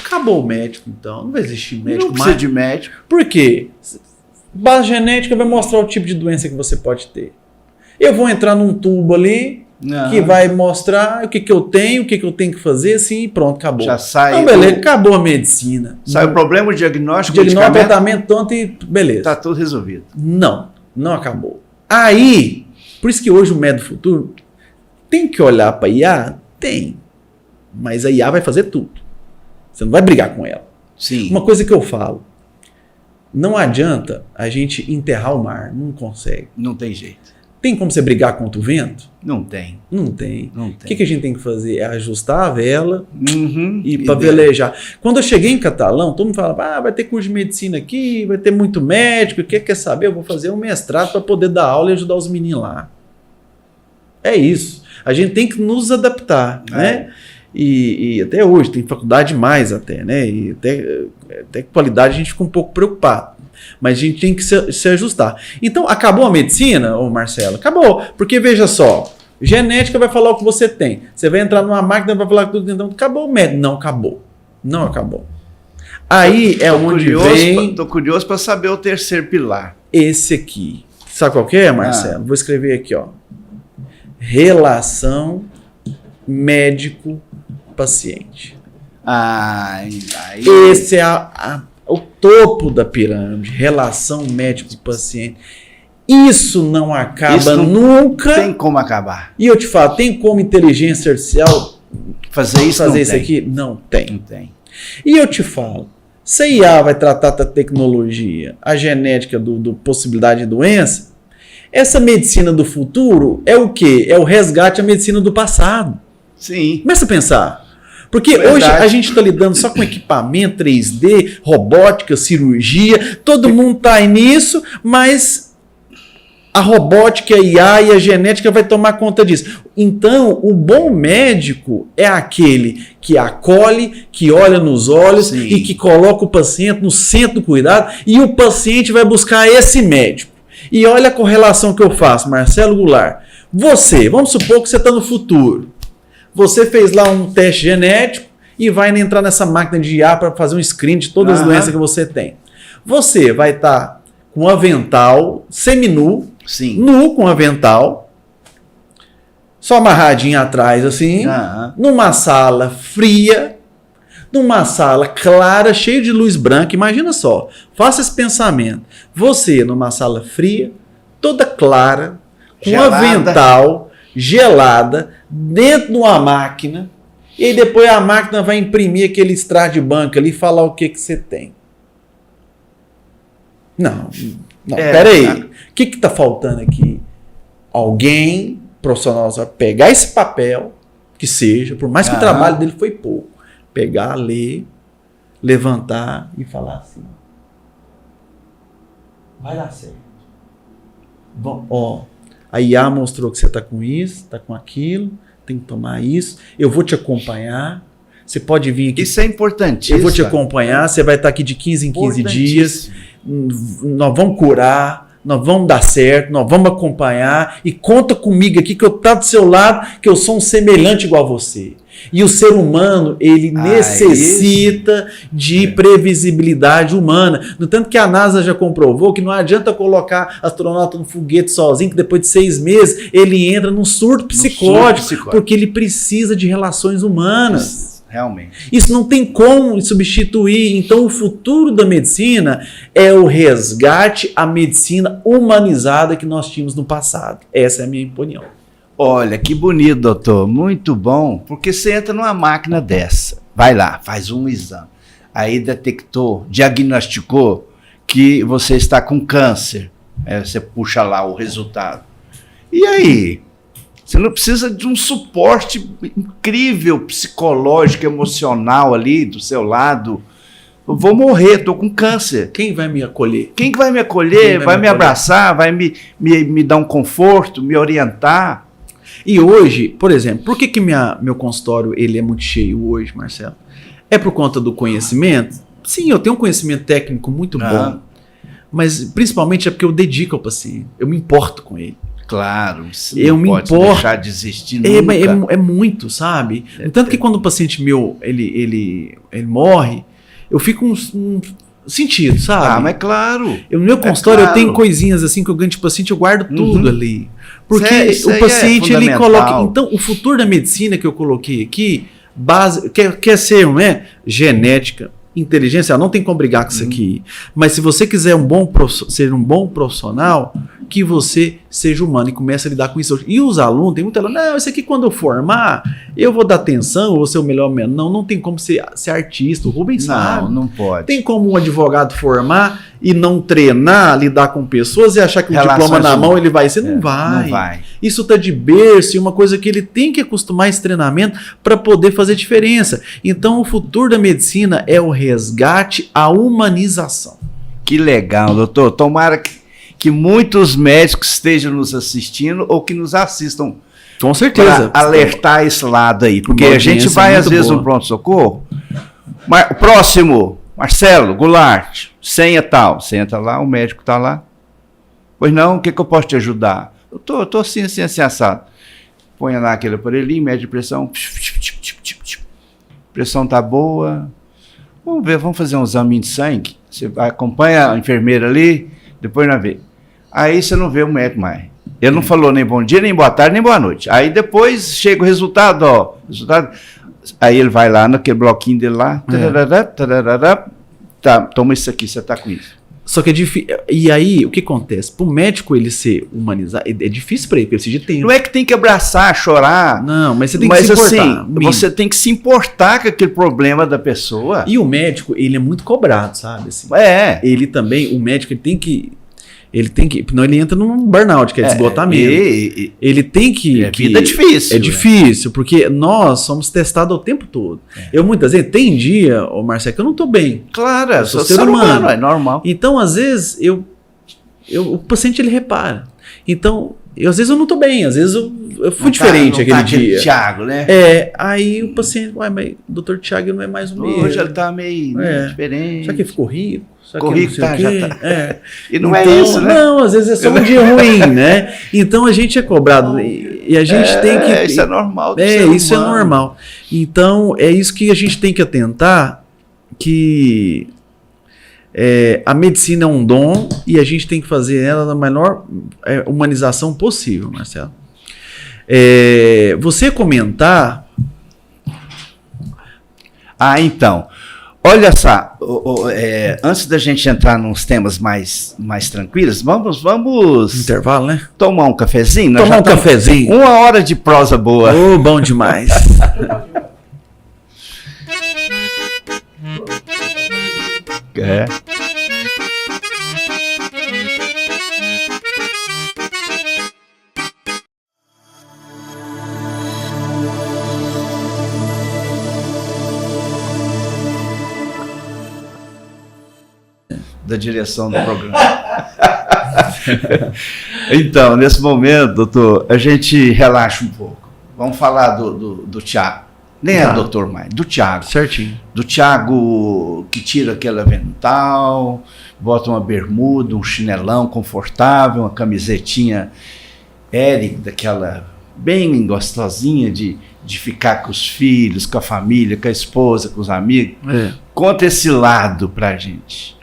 acabou o médico, então. Não vai existir médico Não precisa mais. de médico. Por quê? Base genética vai mostrar o tipo de doença que você pode ter. Eu vou entrar num tubo ali que vai mostrar o que eu tenho, o que eu tenho que fazer, assim, e pronto, acabou. Já sai. Então, beleza, acabou a medicina. Sai o problema, o diagnóstico, Diagnóstico, medicamento, tratamento, tonto e beleza. está tudo resolvido. Não acabou. Aí, por isso que hoje o médico do futuro tem que olhar para a IA? Tem. Mas a IA vai fazer tudo. Você não vai brigar com ela. Sim. Uma coisa que eu falo, não adianta a gente enterrar o mar, não consegue. Não tem jeito. Tem como você brigar contra o vento? Não tem. Não tem. Não O tem. que a gente tem que fazer? É ajustar a vela Uhum. e para velejar. Quando eu cheguei em Catalão, todo mundo falava, vai ter curso de medicina aqui, vai ter muito médico, quer saber? Eu vou fazer um mestrado para poder dar aula e ajudar os meninos lá. É isso. A gente tem que nos adaptar, né? E até hoje, tem faculdade mais até, né? E até qualidade a gente fica um pouco preocupado. Mas a gente tem que se ajustar. Então, acabou a medicina, ô Marcelo? Acabou. Porque, veja só, genética vai falar o que você tem. Você vai entrar numa máquina e vai falar tudo. Então, acabou o médico. Não acabou. Não acabou. Aí é onde vem... Tô curioso para saber o terceiro pilar. Esse aqui. Sabe qual que é, Marcelo? Vou escrever aqui, ó. Relação médico-paciente. Esse é o topo da pirâmide. Relação médico-paciente. Isso não acaba nunca. Tem como acabar. E eu te falo, tem como inteligência artificial fazer isso aqui? Não tem. Não tem. E eu te falo, se a IA vai tratar da tecnologia, a genética do possibilidade de doença, essa medicina do futuro é o quê? É o resgate à medicina do passado. Sim. Começa a pensar. Porque Verdade. hoje a gente está lidando só com equipamento 3D, robótica, cirurgia, todo mundo está nisso, mas a robótica, a IA e a genética vai tomar conta disso. Então, o bom médico é aquele que acolhe, que olha nos olhos Sim. e que coloca o paciente no centro do cuidado e o paciente vai buscar esse médico. E olha a correlação que eu faço, Marcelo Goulart. Vamos supor que você está no futuro. Você fez lá um teste genético e vai entrar nessa máquina de IA para fazer um screen de todas as doenças que você tem. Você vai estar com um avental seminu, Sim. nu com avental, só amarradinho atrás assim, numa sala fria, numa sala clara, cheia de luz branca. Imagina só, faça esse pensamento. Você numa sala fria, toda clara, com um avental, gelada, dentro de uma máquina, e aí depois a máquina vai imprimir aquele extrato de banco ali e falar o que você tem. Não, peraí. O que está faltando aqui? Alguém profissional vai pegar esse papel, que seja, por mais que o trabalho dele foi pouco, pegar, ler, levantar e falar assim. Vai dar certo. Bom, ó, a IA mostrou que você está com isso, está com aquilo, tem que tomar isso, eu vou te acompanhar, você pode vir aqui. Isso é importantíssimo. Eu vou te acompanhar, você vai estar aqui de 15 em 15 dias, nós vamos curar, nós vamos dar certo, nós vamos acompanhar e conta comigo aqui que eu estou do seu lado, que eu sou um semelhante igual a você. E o ser humano, ele necessita de previsibilidade humana. No tanto que a NASA já comprovou que não adianta colocar astronauta no foguete sozinho, que depois de 6 meses ele entra num surto psicótico, porque ele precisa de relações humanas. Realmente. Isso não tem como substituir. Então, o futuro da medicina é o resgate à medicina humanizada que nós tínhamos no passado. Essa é a minha opinião. Olha, que bonito, doutor. Muito bom. Porque você entra numa máquina dessa. vai lá, faz um exame. Aí detectou, diagnosticou que você está com câncer. Aí você puxa lá o resultado. E aí? Você não precisa de um suporte incrível, psicológico, emocional ali do seu lado. Eu vou morrer, estou com câncer. Quem vai me acolher? Quem que vai me acolher? Vai me abraçar? Vai me dar um conforto? Me orientar? E hoje, por exemplo, por que meu consultório ele é muito cheio hoje, Marcelo? É por conta do conhecimento? Sim, eu tenho um conhecimento técnico muito bom. Mas principalmente é porque eu dedico ao paciente. Eu me importo com ele. Claro, eu não me pode importo. deixar de existir nunca. É muito, sabe? Tanto que quando o paciente meu ele morre, eu fico um sentido, sabe? Ah, mas claro. No meu consultório claro. eu tenho coisinhas assim que eu ganho de paciente, eu guardo tudo ali. Porque Isso o paciente ele coloca. Então, o futuro da medicina que eu coloquei aqui, quer ser, né? Genética, inteligência, não tem como brigar com isso aqui. Mas se você quiser ser um bom profissional, que você seja humano e comece a lidar com isso. E os alunos, tem muita aluno, não, isso aqui quando eu formar, eu vou dar atenção, eu vou ser o melhor. Não tem como ser artista, o Rubens sabe. Não pode. Tem como um advogado formar e não treinar, lidar com pessoas e achar que o diploma na mão ele vai ser? Não vai. Não vai. Isso tá de berço e uma coisa que ele tem que acostumar esse treinamento para poder fazer diferença. Então o futuro da medicina é o resgate à humanização. Que legal, doutor. Tomara que muitos médicos estejam nos assistindo ou que nos assistam. Com certeza. Para alertar esse lado aí. Porque a gente vai, às vezes, no pronto-socorro. Próximo, Marcelo Goulart, senha tal. Senha tá lá, o médico tá lá. Pois não, o que eu posso te ajudar? Eu tô assim, assado. Põe lá aquele aparelhinho, mede a pressão. Pressão tá boa. Vamos ver, vamos fazer um exame de sangue. Você acompanha a enfermeira ali, depois nós vê. Aí você não vê o médico mais. Ele não falou nem bom dia, nem boa tarde, nem boa noite. Aí depois chega o resultado, ó. Aí ele vai lá naquele bloquinho dele lá. Tá, toma isso aqui, você tá com isso. Só que é difícil. E aí, o que acontece? Para o médico ele ser humanizado, é difícil para ele, porque ele precisa de tempo. Não é que tem que abraçar, chorar. Não, mas você tem que se importar. Assim, você tem que se importar com aquele problema da pessoa. E o médico, ele é muito cobrado, sabe? Assim, ele também, o médico, ele tem que. Senão ele entra num burnout, que é esgotamento. Ele tem que. Vida é difícil. É difícil, porque nós somos testados o tempo todo. Eu muitas vezes, tem dia, Marcelo, que eu não tô bem. Claro, eu sou ser humano. É normal. Então, às vezes, o paciente ele repara. Então, às vezes eu não tô bem, às vezes eu fui diferente aquele dia. Thiago, né? Aí o paciente, mas o doutor Thiago não é mais o mesmo. Hoje ele tá meio diferente. Será que ele ficou rico? Corrido, tá, já tá. E não então, é isso, né? Não, às vezes é só um dia ruim, né? Então a gente é cobrado e a gente tem que... Isso é normal. Isso é normal. Então é isso que a gente tem que atentar, que a medicina é um dom e a gente tem que fazer ela da menor humanização possível, Marcelo. Você comentar... Então... Olha só, antes da gente entrar nos temas mais tranquilos, vamos... Intervalo, né? Tomar um cafezinho? Tomar um cafezinho. 1 hora de prosa boa. Bom demais. Da direção do programa. Então, nesse momento, doutor, a gente relaxa um pouco. Vamos falar do Thiago. Nem é doutor mais, do Thiago. Certinho. Do Thiago que tira aquele avental, bota uma bermuda, um chinelão confortável, uma camisetinha Eric, daquela bem gostosinha de ficar com os filhos, com a família, com a esposa, com os amigos. Conta esse lado pra gente.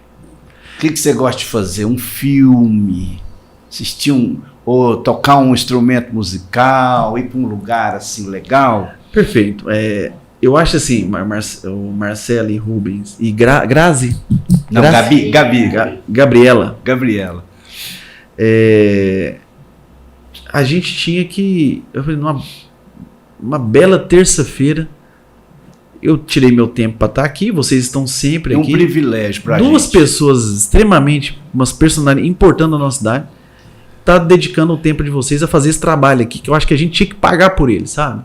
O que você gosta de fazer? Um filme? Assistir ou tocar um instrumento musical? Ir para um lugar assim legal? Perfeito. Eu acho assim, o Marcelo e Rubens e Grazi. Não, Grazi, Gabriela. A gente tinha que... Eu falei, numa bela terça-feira, eu tirei meu tempo para estar aqui, vocês estão sempre É um aqui. privilégio para a gente. Duas pessoas extremamente, umas personalidades importantes da nossa cidade, tá dedicando o tempo de vocês a fazer esse trabalho aqui, que eu acho que a gente tinha que pagar por ele, sabe?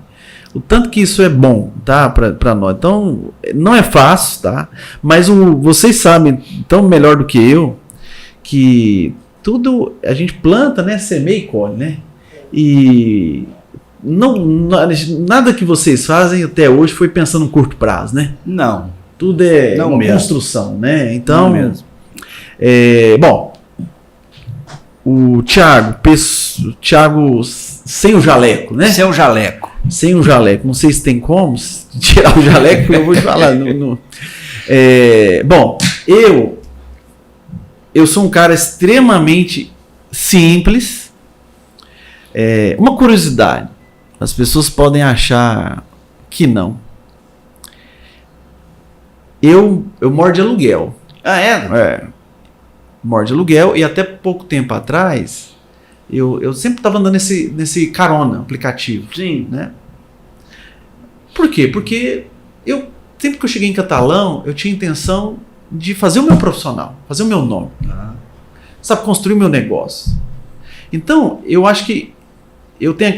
O tanto que isso é bom, tá? Para nós. Então, não é fácil, tá? Mas vocês sabem, tão melhor do que eu, que tudo a gente planta, né? Semeia e colhe, né? E nada que vocês fazem até hoje foi pensando no curto prazo, né? Não. Tudo é Não uma mesmo. construção, né? Então, Não mesmo. Bom, o Thiago sem o jaleco, né? Esse é o jaleco. Sem o jaleco. Não sei se tem como tirar o jaleco, porque eu vou te falar. Bom, eu sou um cara extremamente simples. Uma curiosidade. As pessoas podem achar que não. Eu moro de aluguel. Ah, é? Moro de aluguel e até pouco tempo atrás eu sempre estava andando nesse carona aplicativo. Sim. Né? Por quê? Porque sempre que eu cheguei em Catalão, eu tinha intenção de fazer o meu profissional, fazer o meu nome. Sabe, construir o meu negócio. Então, eu acho que eu tenho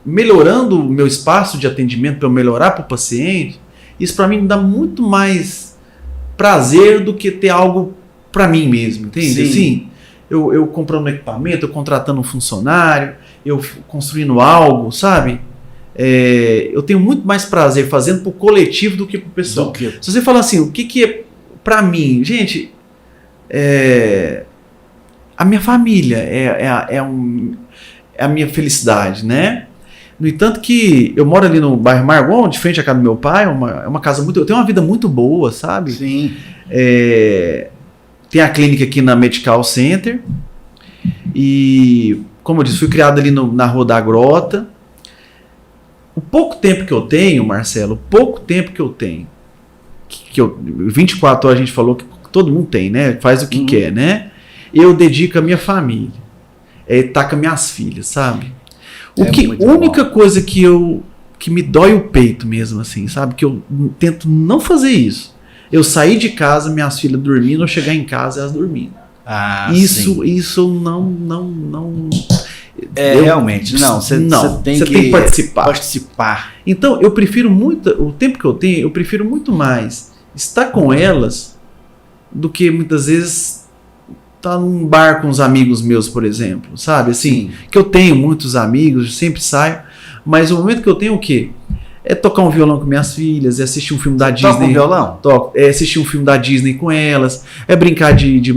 melhorando o meu espaço de atendimento para eu melhorar para o paciente, isso para mim me dá muito mais prazer do que ter algo para mim mesmo, entende? Sim. Assim, eu comprando um equipamento, eu contratando um funcionário, eu construindo algo, sabe? Eu tenho muito mais prazer fazendo pro coletivo do que pro pessoal. Se você falar assim, o que é para mim? Gente, a minha família é a minha felicidade, né? No entanto que eu moro ali no bairro Margon, de frente à casa do meu pai, é uma casa eu tenho uma vida muito boa, sabe? Sim. Tem a clínica aqui na Medical Center e, como eu disse, fui criado ali na Rua da Grota. O pouco tempo que eu tenho, Marcelo, 24 horas a gente falou que todo mundo tem, né? Faz o que quer, né? Eu dedico a minha família. Tá com minhas filhas, sabe? A única coisa que me dói o peito mesmo, assim, sabe? Que eu tento não fazer isso. Eu sair de casa, minhas filhas dormindo, eu chegar em casa e elas dormindo. Isso não. Realmente, não. Você tem que participar. Então, eu prefiro muito, o tempo que eu tenho, eu prefiro muito mais estar com elas do que muitas vezes estar num bar com os amigos meus, por exemplo, sabe? Assim, que eu tenho muitos amigos, eu sempre saio, mas o momento que eu tenho o quê? É tocar um violão com minhas filhas, é assistir um filme da Disney. Toca um violão? É assistir um filme da Disney com elas, é brincar de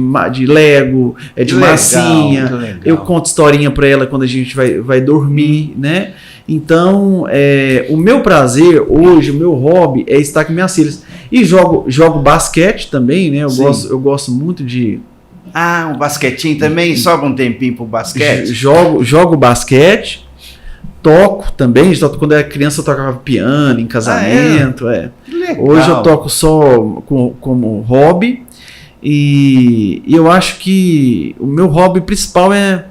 Lego, de massinha. Eu conto historinha pra ela quando a gente vai dormir, né? Então, o meu prazer hoje, o meu hobby é estar com minhas filhas. E jogo basquete também, né? Eu gosto muito de... um basquetinho também? Sobra um tempinho pro basquete? Jogo basquete. Toco também, quando eu era criança eu tocava piano em casamento. Legal. Hoje eu toco só como hobby e eu acho que o meu hobby principal é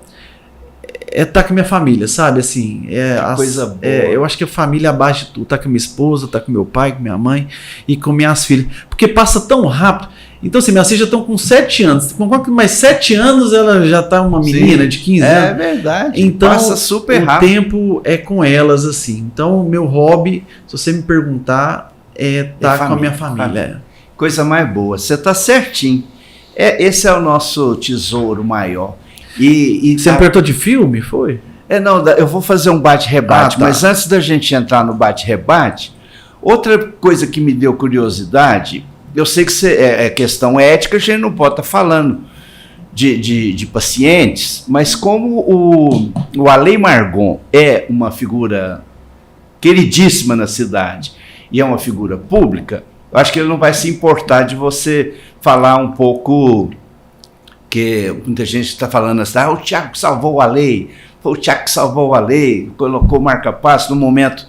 estar com minha família, sabe? Assim, coisa boa. Eu acho que a família abaixo de tudo, tá com minha esposa, tá com meu pai, com minha mãe e com minhas filhas, porque passa tão rápido. Então, assim, minhas filhas já estão com 7 anos. Com mais 7 anos, ela já está uma menina de 15 anos. É verdade. Então, passa super rápido. O tempo é com elas, assim. Então, o meu hobby, se você me perguntar, é estar com a minha família. Coisa mais boa. Você está certinho. Esse é o nosso tesouro maior. Você me perguntou de filme, foi? Não, eu vou fazer um bate-rebate. Mas antes da gente entrar no bate-rebate, outra coisa que me deu curiosidade... Eu sei que é questão ética, a gente não pode estar falando de pacientes, mas como o Alei Margon é uma figura queridíssima na cidade e é uma figura pública, eu acho que ele não vai se importar de você falar um pouco, que muita gente está falando assim, o Thiago salvou o Alei, foi o Thiago que salvou o Alei, colocou o marca-passo no momento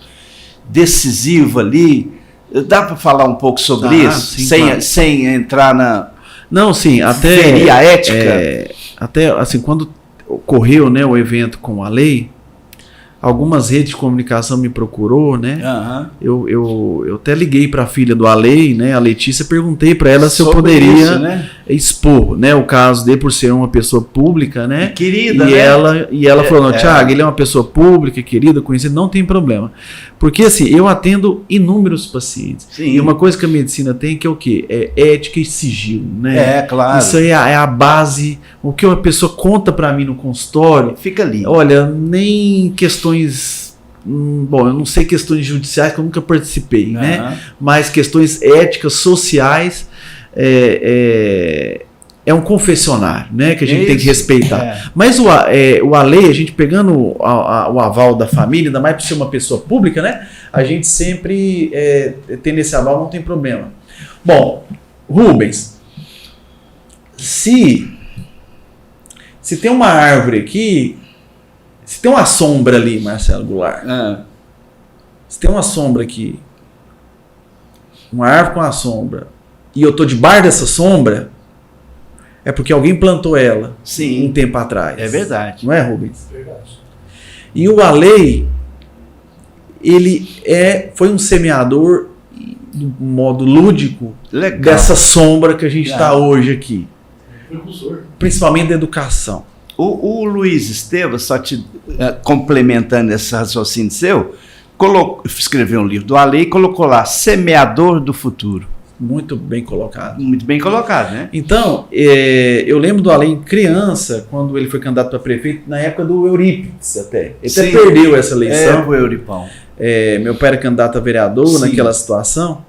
decisivo ali. Dá para falar um pouco sobre isso? Sim, claro. Sem entrar na... Não, sim, até... Ferir a ética? Até, assim, quando ocorreu, né, o evento com a lei, algumas redes de comunicação me procurou, né? Aham. Eu até liguei para a filha do Alei, né? A Letícia, perguntei para ela se eu Sobre poderia isso, né? expor, né? O caso dele por ser uma pessoa pública, né? Querida, E né? ela falou, não, Thiago, ele é uma pessoa pública, querida, conhecida, não tem problema. Porque assim, eu atendo inúmeros pacientes. Sim. E uma coisa que a medicina tem que é o quê? É ética e sigilo, né? É, claro. Isso aí é a base, o que uma pessoa conta para mim no consultório. Fica ali. Olha, nem questões... Bom, eu não sei questões judiciais que eu nunca participei, né? Aham. Mas questões éticas, sociais, é um confessionário, né? Que a gente tem que Isso. respeitar. É. Mas o Alei, a gente pegando o aval da família, ainda mais por ser uma pessoa pública, né? A gente sempre tendo esse aval, não tem problema. Bom, Rubens, se tem uma árvore aqui, se tem uma sombra ali, Marcelo Goulart, Ah. se tem uma sombra aqui, uma árvore com uma sombra, e eu tô debaixo dessa sombra, é porque alguém plantou ela um Sim, tempo atrás. é verdade. Não é, Rubens? Verdade. E o Alei, ele foi um semeador, do modo lúdico, Legal. dessa sombra que a gente está hoje aqui. Precursor. Principalmente da educação. O Luiz Estevam, só te complementando esse raciocínio seu, escreveu um livro do Alei e colocou lá, Semeador do Futuro. Muito bem colocado. Muito bem colocado, né? Então, eu lembro do Alei criança, quando ele foi candidato para prefeito, na época do Eurípides até. Ele até Sim. perdeu essa eleição. o Euripão. Meu pai era candidato a vereador Sim. naquela situação.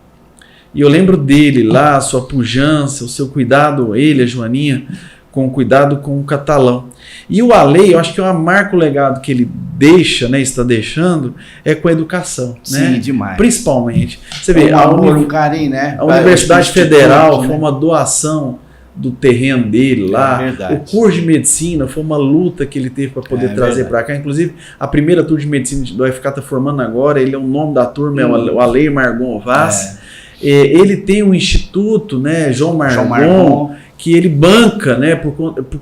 E eu lembro dele lá, a sua pujança, o seu cuidado, ele, a Joaninha, com o cuidado com o catalão. E o Alei, eu acho que é um marco legado que ele deixa, né, está deixando, é com a educação. Né? Sim, demais. Principalmente. Você vê, Um amor, um carinho, né? a Universidade Instituto, Federal né? foi uma doação do terreno dele lá. É verdade. O curso de medicina foi uma luta que ele teve para poder trazer para cá. Inclusive, a primeira turma de medicina do UFK está formando agora. Ele é o nome da turma, é o Alei Margon Vaz. Ele tem um instituto, né, João Margon, que ele banca, né, por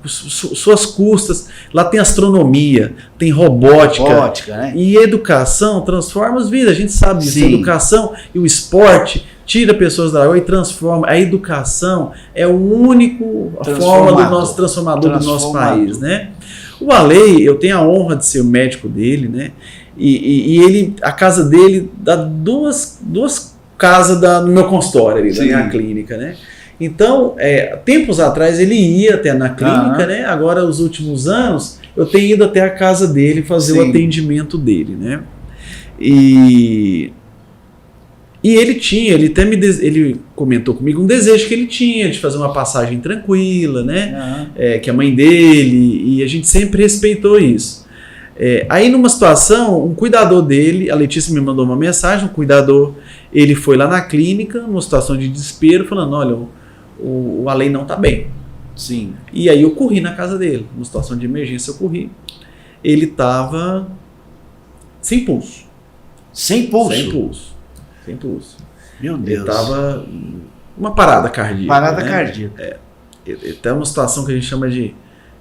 suas custas. Lá tem astronomia, tem robótica, né? e educação transforma as vidas. A gente sabe disso. Sim. A educação e o esporte tira pessoas da rua e transforma. A educação é a única forma do nosso transformador do nosso país, né? O Alei, eu tenho a honra de ser o médico dele, né? E ele, a casa dele dá duas casas no meu consultório ali, da minha clínica, né? Então, tempos atrás ele ia até na clínica, né? Agora, os últimos anos, eu tenho ido até a casa dele fazer o atendimento dele, né? E ele até ele comentou comigo um desejo que ele tinha de fazer uma passagem tranquila, né? Que a mãe dele, e a gente sempre respeitou isso. Aí numa situação, um cuidador dele, a Letícia me mandou uma mensagem, um cuidador, ele foi lá na clínica, numa situação de desespero, falando, olha, o Alei não tá bem. Sim. E aí eu corri na casa dele, numa situação de emergência eu corri. Ele tava sem pulso. Sem pulso? Sem pulso. Meu Deus. Ele tava uma parada cardíaca. Parada né? cardíaca. Ele tá uma situação que a gente chama de... Ele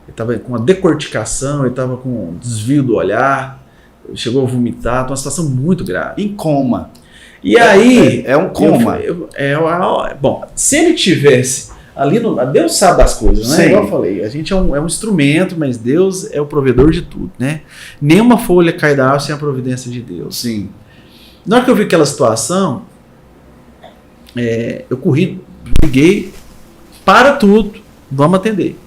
estava com uma decorticação, ele estava com um desvio do olhar, chegou a vomitar, uma situação muito grave. Em coma. E aí... É um coma. Bom, se ele tivesse ali, Deus sabe das coisas, né? Sim. Igual eu falei, a gente é um instrumento, mas Deus é o provedor de tudo, né? Nenhuma folha cai da árvore sem a providência de Deus. Sim. Na hora que eu vi aquela situação, eu corri, liguei, para tudo, vamos atender.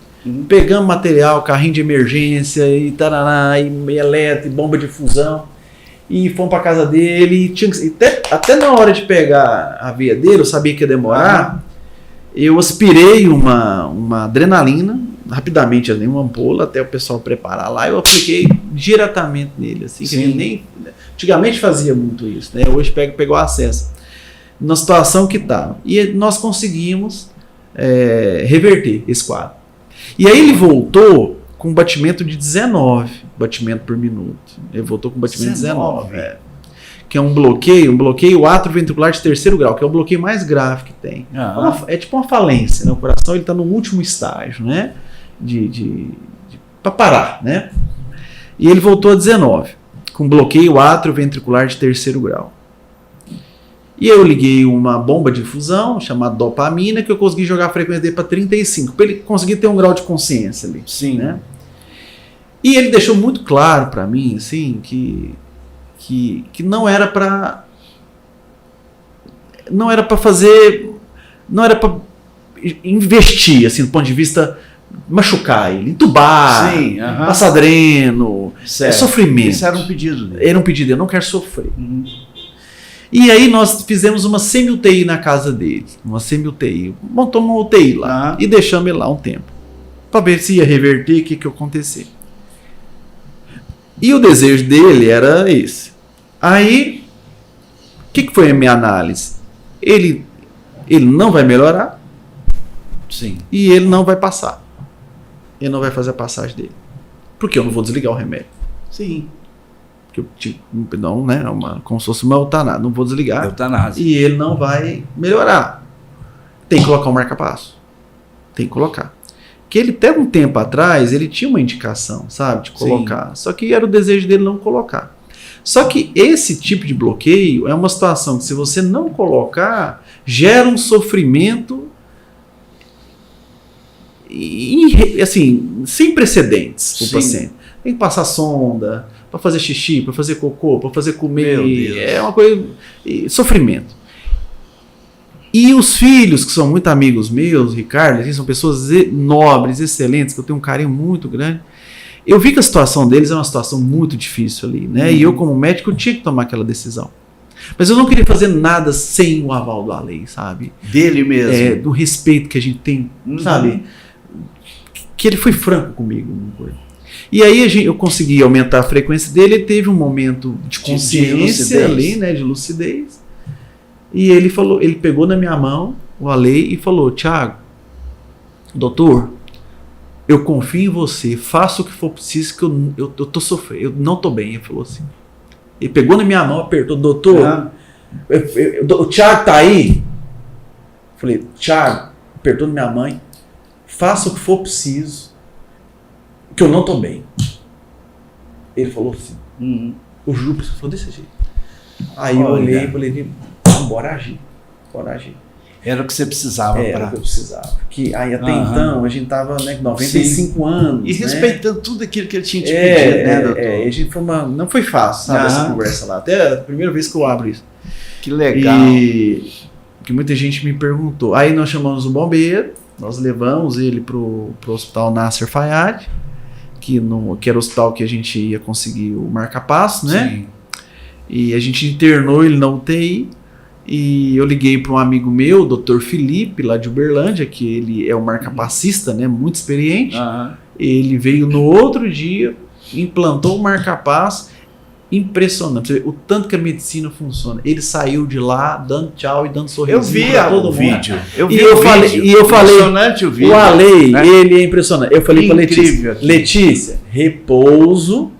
Pegamos material, carrinho de emergência e tarará, e eletro, e bomba de fusão, e fomos para casa dele. Tinha que, até na hora de pegar a veia dele, eu sabia que ia demorar. Eu aspirei uma adrenalina, rapidamente ali, uma ampola, até o pessoal preparar lá. Eu apliquei diretamente nele, assim, que ele nem. Antigamente fazia muito isso, né? Hoje pegou acesso. Na situação que estava. E nós conseguimos reverter esse quadro. E aí ele voltou com um batimento de 19 batimento por minuto. Ele voltou com um batimento de 19. Que é um bloqueio atrioventricular de terceiro grau, que é o bloqueio mais grave que tem. É tipo uma falência, né? O coração está no último estágio, né? Para parar, né? E ele voltou a 19. com bloqueio atrioventricular de 3º grau. E eu liguei uma bomba de infusão chamada dopamina, que eu consegui jogar a frequência dele para 35, para ele conseguir ter um grau de consciência ali. Sim. Né? E ele deixou muito claro para mim, assim, que não era para fazer, não era para investir, assim, do ponto de vista machucar ele, entubar, Sim, passar dreno, sofrimento. Isso era um pedido dele. Era um pedido, eu não quero sofrer. E aí nós fizemos uma semi-UTI na casa dele, uma semi-UTI, montou uma UTI lá e deixamos ele lá um tempo, para ver se ia reverter, o que ia acontecer. E o desejo dele era esse. Aí, o que foi a minha análise? Ele não vai melhorar. Sim. E ele não vai passar. Ele não vai fazer a passagem dele. Porque eu não vou desligar o remédio. Sim. Porque não, né? Como se fosse uma eutanásia. Não vou desligar. Eutanásia. E ele não vai melhorar. Tem que colocar um marca-passo. Tem que colocar. Que ele até um tempo atrás, ele tinha uma indicação, sabe? De colocar. Sim. Só que era o desejo dele não colocar. Só que esse tipo de bloqueio é uma situação que, se você não colocar, gera um sofrimento assim, sem precedentes para o paciente. Tem que passar sonda para fazer xixi, para fazer cocô, para fazer comer. É uma coisa. Sofrimento. E os filhos, que são muito amigos meus, Ricardo, assim, são pessoas nobres, excelentes, que eu tenho um carinho muito grande. Eu vi que a situação deles é uma situação muito difícil ali, né? E eu, como médico, tinha que tomar aquela decisão. Mas eu não queria fazer nada sem o aval da lei, sabe? Dele mesmo. Do respeito que a gente tem, sabe? Que ele foi franco comigo. E aí eu consegui aumentar a frequência dele, ele teve um momento de consciência ali, né? De lucidez. E ele falou, ele pegou na minha mão, o Alei, e falou: Thiago, doutor, eu confio em você, faça o que for preciso, que eu tô sofrendo, eu não tô bem. Ele falou assim. Ele pegou na minha mão, apertou: doutor, o Thiago tá aí? Eu falei: Thiago, apertou na minha mãe, faça o que for preciso, que eu não tô bem. Ele falou assim, o Júpiter falou desse jeito. Aí eu olhei e falei: bora agir. Era o que você precisava. Era o que eu precisava. Que aí até então a gente tava, né, com 95 anos. E respeitando tudo aquilo que ele tinha te pedido, né, doutor? A gente foi não foi fácil, sabe, essa conversa lá. Até a primeira vez que eu abro isso. Que legal. E que muita gente me perguntou. Aí nós chamamos o bombeiro, nós levamos ele pro hospital Nasser Fayad, que era o hospital que a gente ia conseguir o marca-passo, né? Sim. E a gente internou ele na UTI. E eu liguei para um amigo meu, o Dr. Felipe, lá de Uberlândia, que ele é um marca-passista, né, muito experiente. Ele veio no outro dia, implantou o marca-passo, impressionante. Você vê o tanto que a medicina funciona. Ele saiu de lá dando tchau e dando sorrisinho para todo mundo. Vídeo. E eu falei, impressionante o vídeo. O Alei, né? Ele é impressionante. Eu falei para Letícia, Letícia, repouso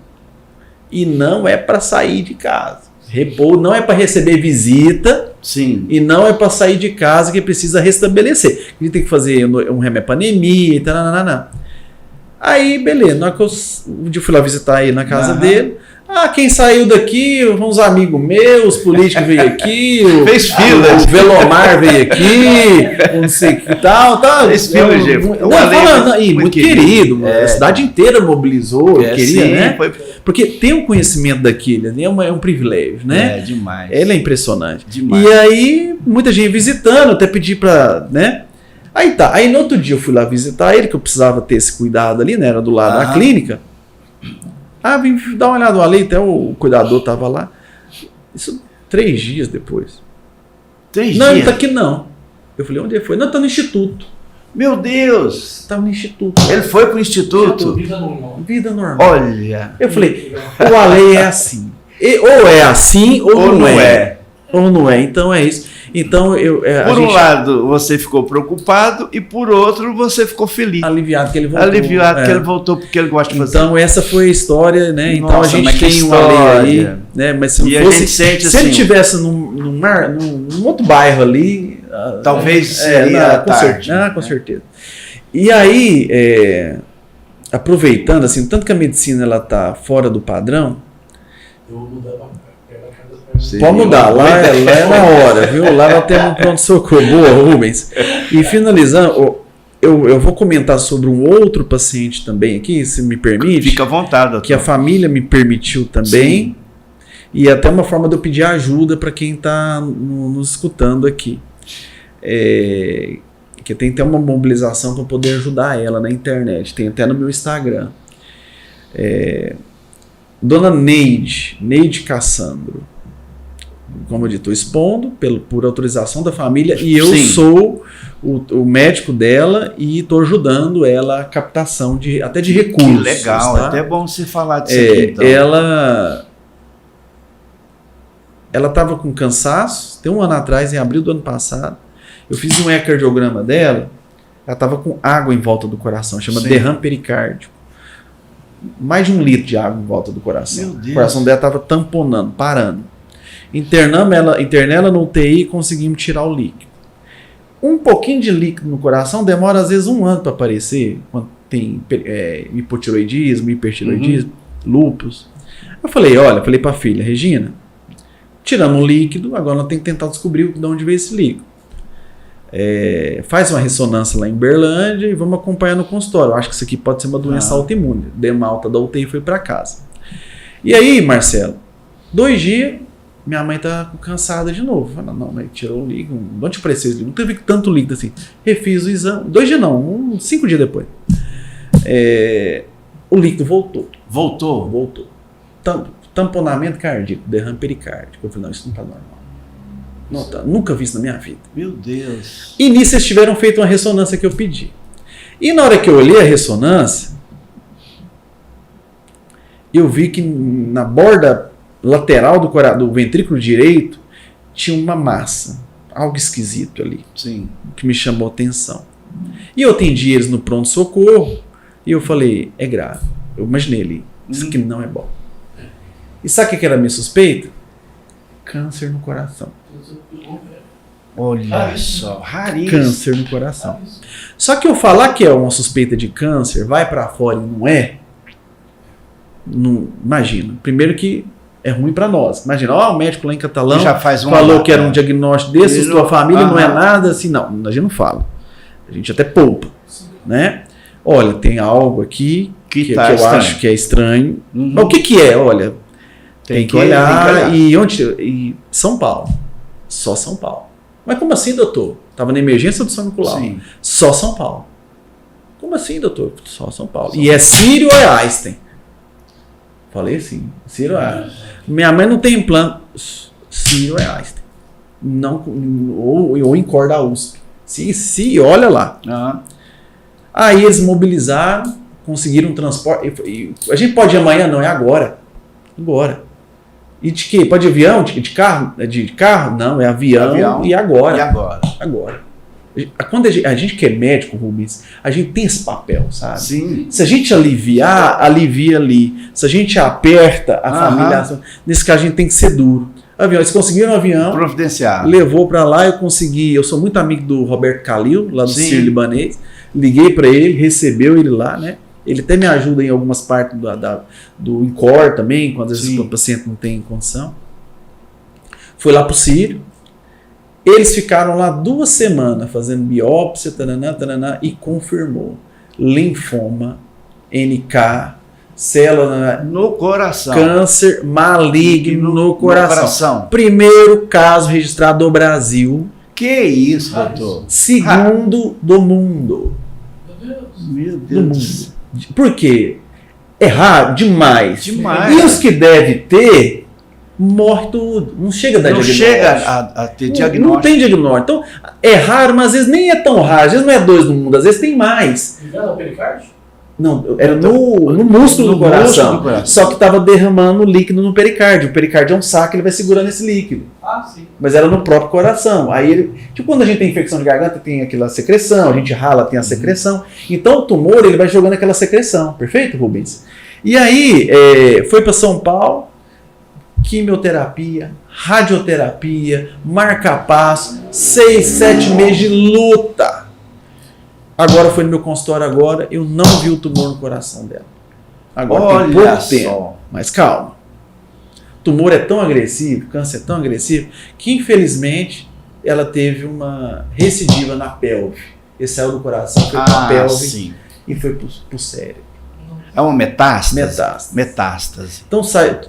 e não é para sair de casa. Repouso não é para receber visita. Sim. E não é para sair de casa, que precisa restabelecer. A gente tem que fazer um remédio para anemia e tal. Aí, beleza. Na hora que eu fui lá visitar ele na casa dele. Quem saiu daqui, uns amigos meus, os políticos veio aqui, fez fila. O Velomar veio aqui, não sei que tal. Fez fila, gente. Muito querido. A cidade inteira mobilizou, queria, sim, né? Porque tem um conhecimento daquilo, né? É um privilégio, né? É demais. Ele é impressionante. Demais. E aí, muita gente visitando, até pedi pra, né? Aí tá. Aí no outro dia eu fui lá visitar ele, que eu precisava ter esse cuidado ali, né? Era do lado da clínica. Vim dar uma olhada no Alei, até o cuidador tava lá. Isso 3 dias depois. 3 dias? Não, ele tá aqui não. Eu falei: onde ele foi? Não, tá no instituto. Meu Deus! Tava no instituto. Ele foi pro instituto? Vida normal. Olha. Eu falei: o Alei é assim. Ou é assim, ou não é. Ou não é. Então é isso. Então por um lado você ficou preocupado e por outro você ficou feliz. Aliviado que ele voltou. Aliviado que ele voltou porque ele gosta de fazer. Então essa foi a história, né? Nossa, então a gente tem um Alei aí, né? Mas se não fosse, se assim, ele tivesse num outro bairro ali, talvez seria tarde. Com certeza. E aí, aproveitando assim, tanto que a medicina ela tá fora do padrão, Eu vou mudar pra perto da casa. Seria Pode mudar, uma boa lá é ideia. na hora, viu? Lá nós temos um pronto-socorro. Boa, Rubens. E finalizando, eu vou comentar sobre um outro paciente também aqui, se me permite. Fica à vontade, doutor. Que a família me permitiu também. Sim. E até uma forma de eu pedir ajuda para quem está nos escutando aqui. Que tem até uma mobilização para poder ajudar ela na internet. Tem até no meu Instagram. Dona Neide Cassandro. Como eu disse, estou expondo por autorização da família e eu Sim. sou o médico dela e estou ajudando ela a captação até de recursos. Que legal, tá? é até bom você falar disso aqui, então. Ela estava com cansaço, tem um ano atrás, em abril do ano passado, eu fiz um ecocardiograma dela, ela estava com água em volta do coração, chama Sim. derrame pericárdico. Mais de 1 litro de água em volta do coração. Meu Deus. O coração dela estava tamponando, parando. Internei ela no UTI e conseguimos tirar o líquido. Um pouquinho de líquido no coração demora às vezes 1 ano para aparecer, quando tem hipotiroidismo, hipertiroidismo, lúpus. Eu falei para a filha, Regina, tiramos o líquido, agora nós temos que tentar descobrir de onde veio esse líquido. Faz uma ressonância lá em Berlândia e vamos acompanhar no consultório. Eu acho que isso aqui pode ser uma doença autoimune. Dei uma alta da UTI e fui para casa. E aí, Marcelo, 2 dias, minha mãe tá cansada de novo. Falei, não, mas tirou o líquido, não te pareceu esse líquido, não teve tanto líquido assim. Refiz o exame, 2 dias não, 5 dias depois. O líquido voltou. Voltou? Tamponamento cardíaco, derrame pericárdico. Eu falei, não, isso não tá normal. Não tá, nunca vi isso na minha vida. Meu Deus. E nisso eles tiveram feito uma ressonância que eu pedi. E na hora que eu olhei a ressonância, eu vi que na borda lateral do ventrículo direito tinha uma massa, algo esquisito ali, Sim. que me chamou a atenção. E eu atendi eles no pronto-socorro e eu falei, é grave. Eu imaginei ali, isso aqui não é bom. E sabe o que era a minha suspeita? Câncer no coração. Olha só, raríssimo. Câncer no coração. Só que eu falar que é uma suspeita de câncer, vai pra fora e não é, não, imagina. Primeiro que é ruim pra nós. Imagina, o médico lá em Catalão Já faz falou que era um diagnóstico desses, Ele tua não- família não é Aham. nada, assim, não, a gente não fala. A gente até poupa, né? Olha, tem algo aqui que tá eu estranho. acho que é estranho. Uhum. Mas o que é? Olha, tem que olhar. E... E onde? E São Paulo. Só São Paulo. Mas como assim, doutor? Tava na emergência do São Nicolau. Sim. Só São Paulo. Como assim, doutor? Só São Paulo. E é Sírio ou é Einstein? Falei assim, Sírio ou é Einstein. Minha mãe não tem plano. Sírio ou é Einstein. Não, ou em cor da USP. Se olha lá. Ah, Aí eles mobilizaram, conseguiram um transporte. A gente pode ir amanhã? Não, é agora. Agora. E de quê? Pode ir avião? De carro? De carro? Não, é avião. E agora. e agora? Agora. Quando a gente que é médico, Rubens, a gente tem esse papel, sabe? Sim. Se a gente aliviar, alivia ali. Se a gente aperta, a Aham. família... Nesse caso, a gente tem que ser duro. Avião, eles conseguiram um avião, Providenciar. levou pra lá, eu consegui... Eu sou muito amigo do Roberto Calil, lá do Sim. Sírio Libanês. Liguei pra ele, recebeu ele lá, né? Ele até me ajuda em algumas partes do INCOR também, quando às vezes Sim. o paciente não tem condição. Fui lá pro Sírio. Eles ficaram lá 2 semanas fazendo biópsia, taraná, e confirmou. Linfoma, NK, célula, No coração. câncer maligno no coração. coração. Primeiro caso registrado do Brasil, Que isso, doutor? segundo do mundo. Meu Do Deus. mundo. Por quê? É raro demais. Demais. E os que deve ter, morre tudo. Não chega a dar Não diagnóstico. chega a ter Não diagnóstico. tem diagnóstico. Então, é raro, mas às vezes nem é tão raro. Às vezes não é 2 no mundo, às vezes tem mais. Ligado ao pericárdio? Não, era no músculo do coração. músculo do coração. Só que estava derramando líquido no pericárdio. O pericárdio é um saco, ele vai segurando esse líquido. Ah, sim. Mas era no próprio coração. Aí ele, tipo quando a gente tem infecção de garganta, tem aquela secreção, a gente rala, tem a secreção. Então o tumor, ele vai jogando aquela secreção. Perfeito, Rubens? E aí, foi para São Paulo, quimioterapia, radioterapia, marca-passo, 6, 7 meses de luta. Agora foi no meu consultório agora, eu não vi o tumor no coração dela. Agora tem Olha pouco só. tempo, mas calma. tumor é tão agressivo, câncer é tão agressivo, que infelizmente ela teve uma recidiva na pelve. Ele saiu do coração, foi para a pelve sim. e foi para o cérebro. É uma metástase? Metástase. Metástase. Então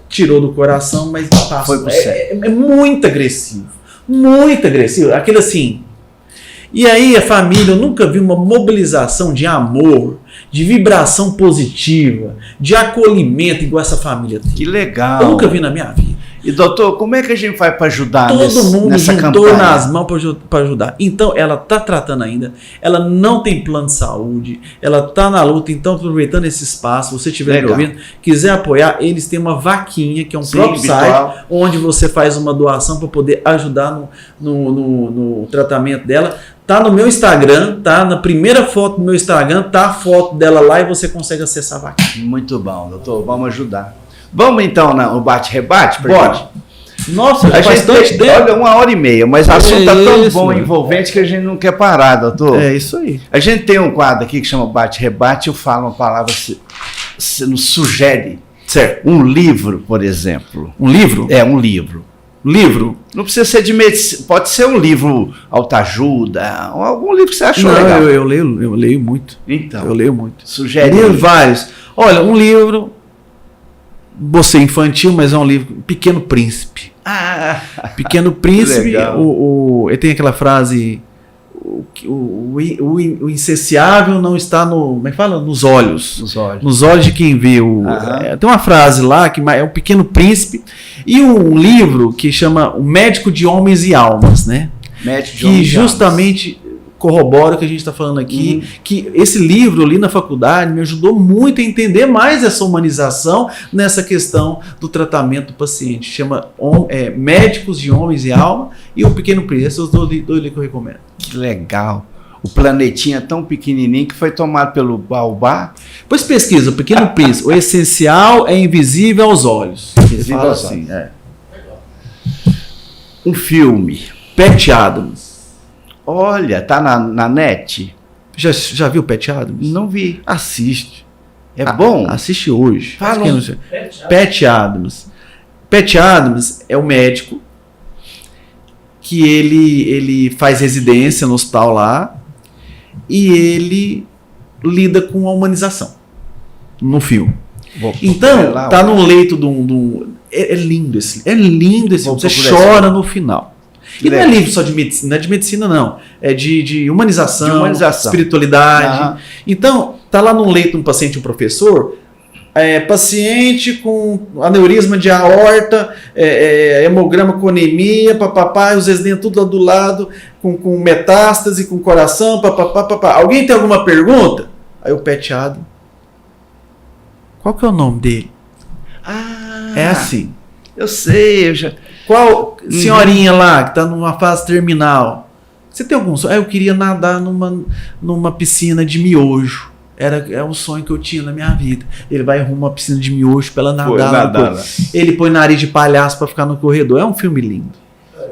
tirou do coração, mas passou. Foi pro cérebro. É muito agressivo. Muito agressivo. Aquilo assim. E aí a família, eu nunca vi uma mobilização de amor, de vibração positiva, de acolhimento igual essa família tem. Que legal. Eu nunca vi na minha vida. E doutor, como é que a gente vai para ajudar Todo mundo nessa juntou campanha? nas mãos para ajudar. Então, ela está tratando ainda, ela não tem plano de saúde, ela está na luta, então aproveitando esse espaço, se você estiver me ouvindo, quiser apoiar, eles têm uma vaquinha, que é um próprio site, onde você faz uma doação para poder ajudar no tratamento dela. Tá no meu Instagram, tá? Na primeira foto do meu Instagram, tá a foto dela lá e você consegue acessar a vaquinha. Muito bom, doutor, vamos ajudar. Vamos então no bate-rebate? Pode. Nossa, a gente tem, olha, 1h30, mas o assunto está tão bom, mano. Envolvente, que a gente não quer parar, doutor. É isso aí. A gente tem um quadro aqui que chama Bate-Rebate, eu falo uma palavra, você nos sugere. Certo. Um livro, por exemplo. Um livro? É, um livro. Livro? Não precisa ser de medicina, pode ser um livro autoajuda, ou algum livro que você achou legal. Eu leio muito. Então, eu leio muito. Sugere. Leio vários. Olha, um livro, você infantil, mas é um livro, Pequeno Príncipe. Pequeno Príncipe, ele tem aquela frase, o insaciável não está como é que fala? Nos olhos. Nos olhos de quem vê. Tem uma frase lá que é o Pequeno Príncipe, e um livro que chama O Médico de Homens e Almas, né? Que justamente corrobora o que a gente está falando aqui, que esse livro ali na faculdade me ajudou muito a entender mais essa humanização nessa questão do tratamento do paciente. Chama Médicos de Homens e Alma e O Pequeno Príncipe. Esses dois livros que eu recomendo. Que legal. O planetinha tão pequenininho que foi tomado pelo baobá. Pois pesquisa, O Pequeno Príncipe. O essencial é invisível aos olhos. Invisível aos olhos. Um filme. Patch Adams. Olha, tá na net? Já viu Patch Adams? Não vi. Assiste. É bom? Assiste hoje. Fala. Patch Adams. Patch Adams é o médico que ele faz residência no hospital lá e ele lida com a humanização no filme. Então, tá no leito de um... É lindo esse filme. Você chora no final. E não é livro só de medicina, não é de medicina não, é de humanização, espiritualidade. Então, tá lá num leito um paciente, um professor, paciente com aneurisma de aorta, hemograma com anemia, papapá, os dentes tudo lá do lado, com metástase, com coração, papapá. Alguém tem alguma pergunta? Aí o Patch Adams, qual que é o nome dele? É assim. Eu sei, eu já... Qual senhorinha lá que está numa fase terminal? Você tem algum sonho? Eu queria nadar numa piscina de miojo. É um sonho que eu tinha na minha vida. Ele vai arrumar uma piscina de miojo para ela nadar. Ele põe nariz de palhaço para ficar no corredor. É um filme lindo.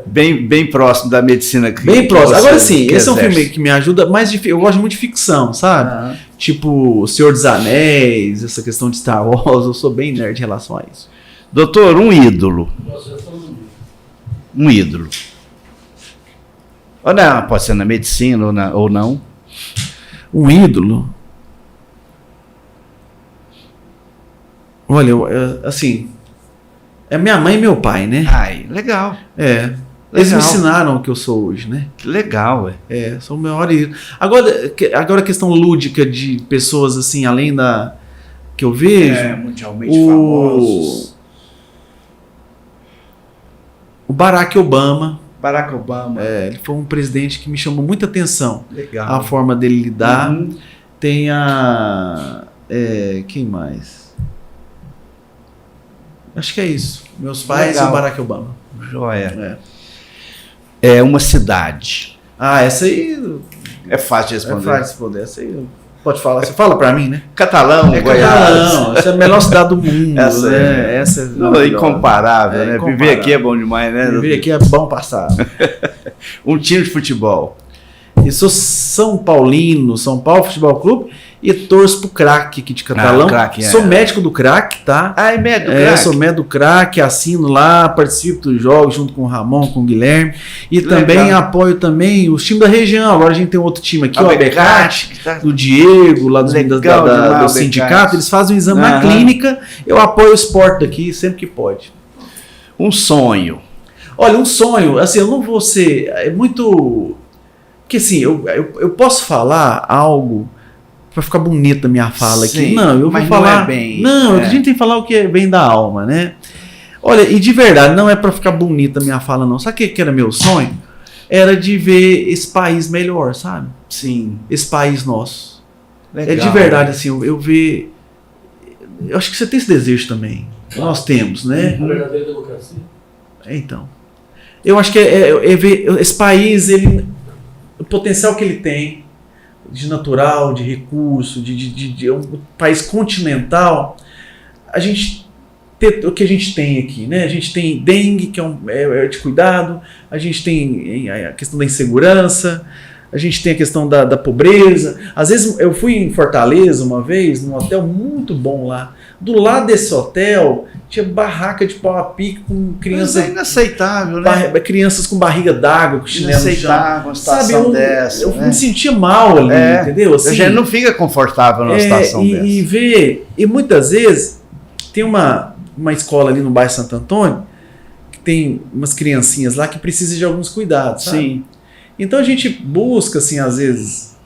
Bem próximo da medicina. Bem próximo. Agora sim, esse é um filme que me ajuda, mas eu gosto muito de ficção, sabe? Tipo Senhor dos Anéis, essa questão de Star Wars. Eu sou bem nerd em relação a isso. Doutor, um ídolo. Um ídolo. Ou não, pode ser na medicina ou não. Um ídolo? Olha, assim, é minha mãe e meu pai, né? Ai, legal. Eles me ensinaram o que eu sou hoje, né? Que legal, sou o maior ídolo. Agora a questão lúdica de pessoas, assim, além da que eu vejo... mundialmente famosos. O Barack Obama. Ele foi um presidente que me chamou muita atenção. Legal. A forma dele lidar. Tem quem mais? Acho que é isso. Meus pais e o Barack Obama. Joia. É uma cidade. Essa aí... É fácil de responder. É fácil de responder. Essa aí... Pode falar. Você fala pra mim, né? Catalão, Goiás. Catalão. Essa é a melhor cidade do mundo. Essa é incomparável, né? Viver aqui é bom demais, né? Viver aqui é bom passar. Um time de futebol. Eu sou São Paulino, São Paulo Futebol Clube, e torço pro Craque aqui de Catalão. Craque, Sou médico do Craque, tá? Ah, é médico do Eu Craque? sou médico do Craque, assino lá, participo dos jogos junto com o Ramon, com o Guilherme. E também Legal. apoio também os times da região. Agora a gente tem outro time aqui, o Abecate, Abecate, que tá- do Diego, lá do Legal do demais, sindicato. Abecate. Eles fazem um exame na Aham. clínica. Eu apoio o esporte daqui sempre que pode. Um sonho. Olha, um sonho, assim, eu não vou ser. É muito. Porque assim, eu posso falar algo pra ficar bonito a minha fala aqui. Sim, Não, eu vou mas não falar. é bem, Não, é. a gente tem que falar o que vem da alma, né? Olha, e de verdade, não é pra ficar bonita a minha fala, não. Sabe o que era meu sonho? Era de ver esse país melhor, sabe? Sim. Esse país nosso. Legal. É de verdade, assim, eu ver. Eu acho que você tem esse desejo também. Nós temos, né? A verdadeira democracia. Então, eu acho que é ver esse país, o potencial que ele tem de natural, de recurso, de um país continental, a gente ter o que a gente tem aqui, né? A gente tem dengue, que é de cuidado, a gente tem a questão da insegurança, a gente tem a questão da pobreza. Às vezes eu fui em Fortaleza uma vez, num hotel muito bom lá. Do lado desse hotel tinha barraca de pau a pique com Mas crianças, é inaceitável, né? crianças com barriga d'água, com chinelo no chão. Inaceitável uma situação Sabe, dessa. eu né? me sentia mal ali, entendeu? Assim, A gente não fica confortável numa situação dessa. e ver, e muitas vezes tem uma escola ali no bairro Santo Antônio que tem umas criancinhas lá que precisam de alguns cuidados, sabe? Sim. Então a gente busca, assim, às vezes,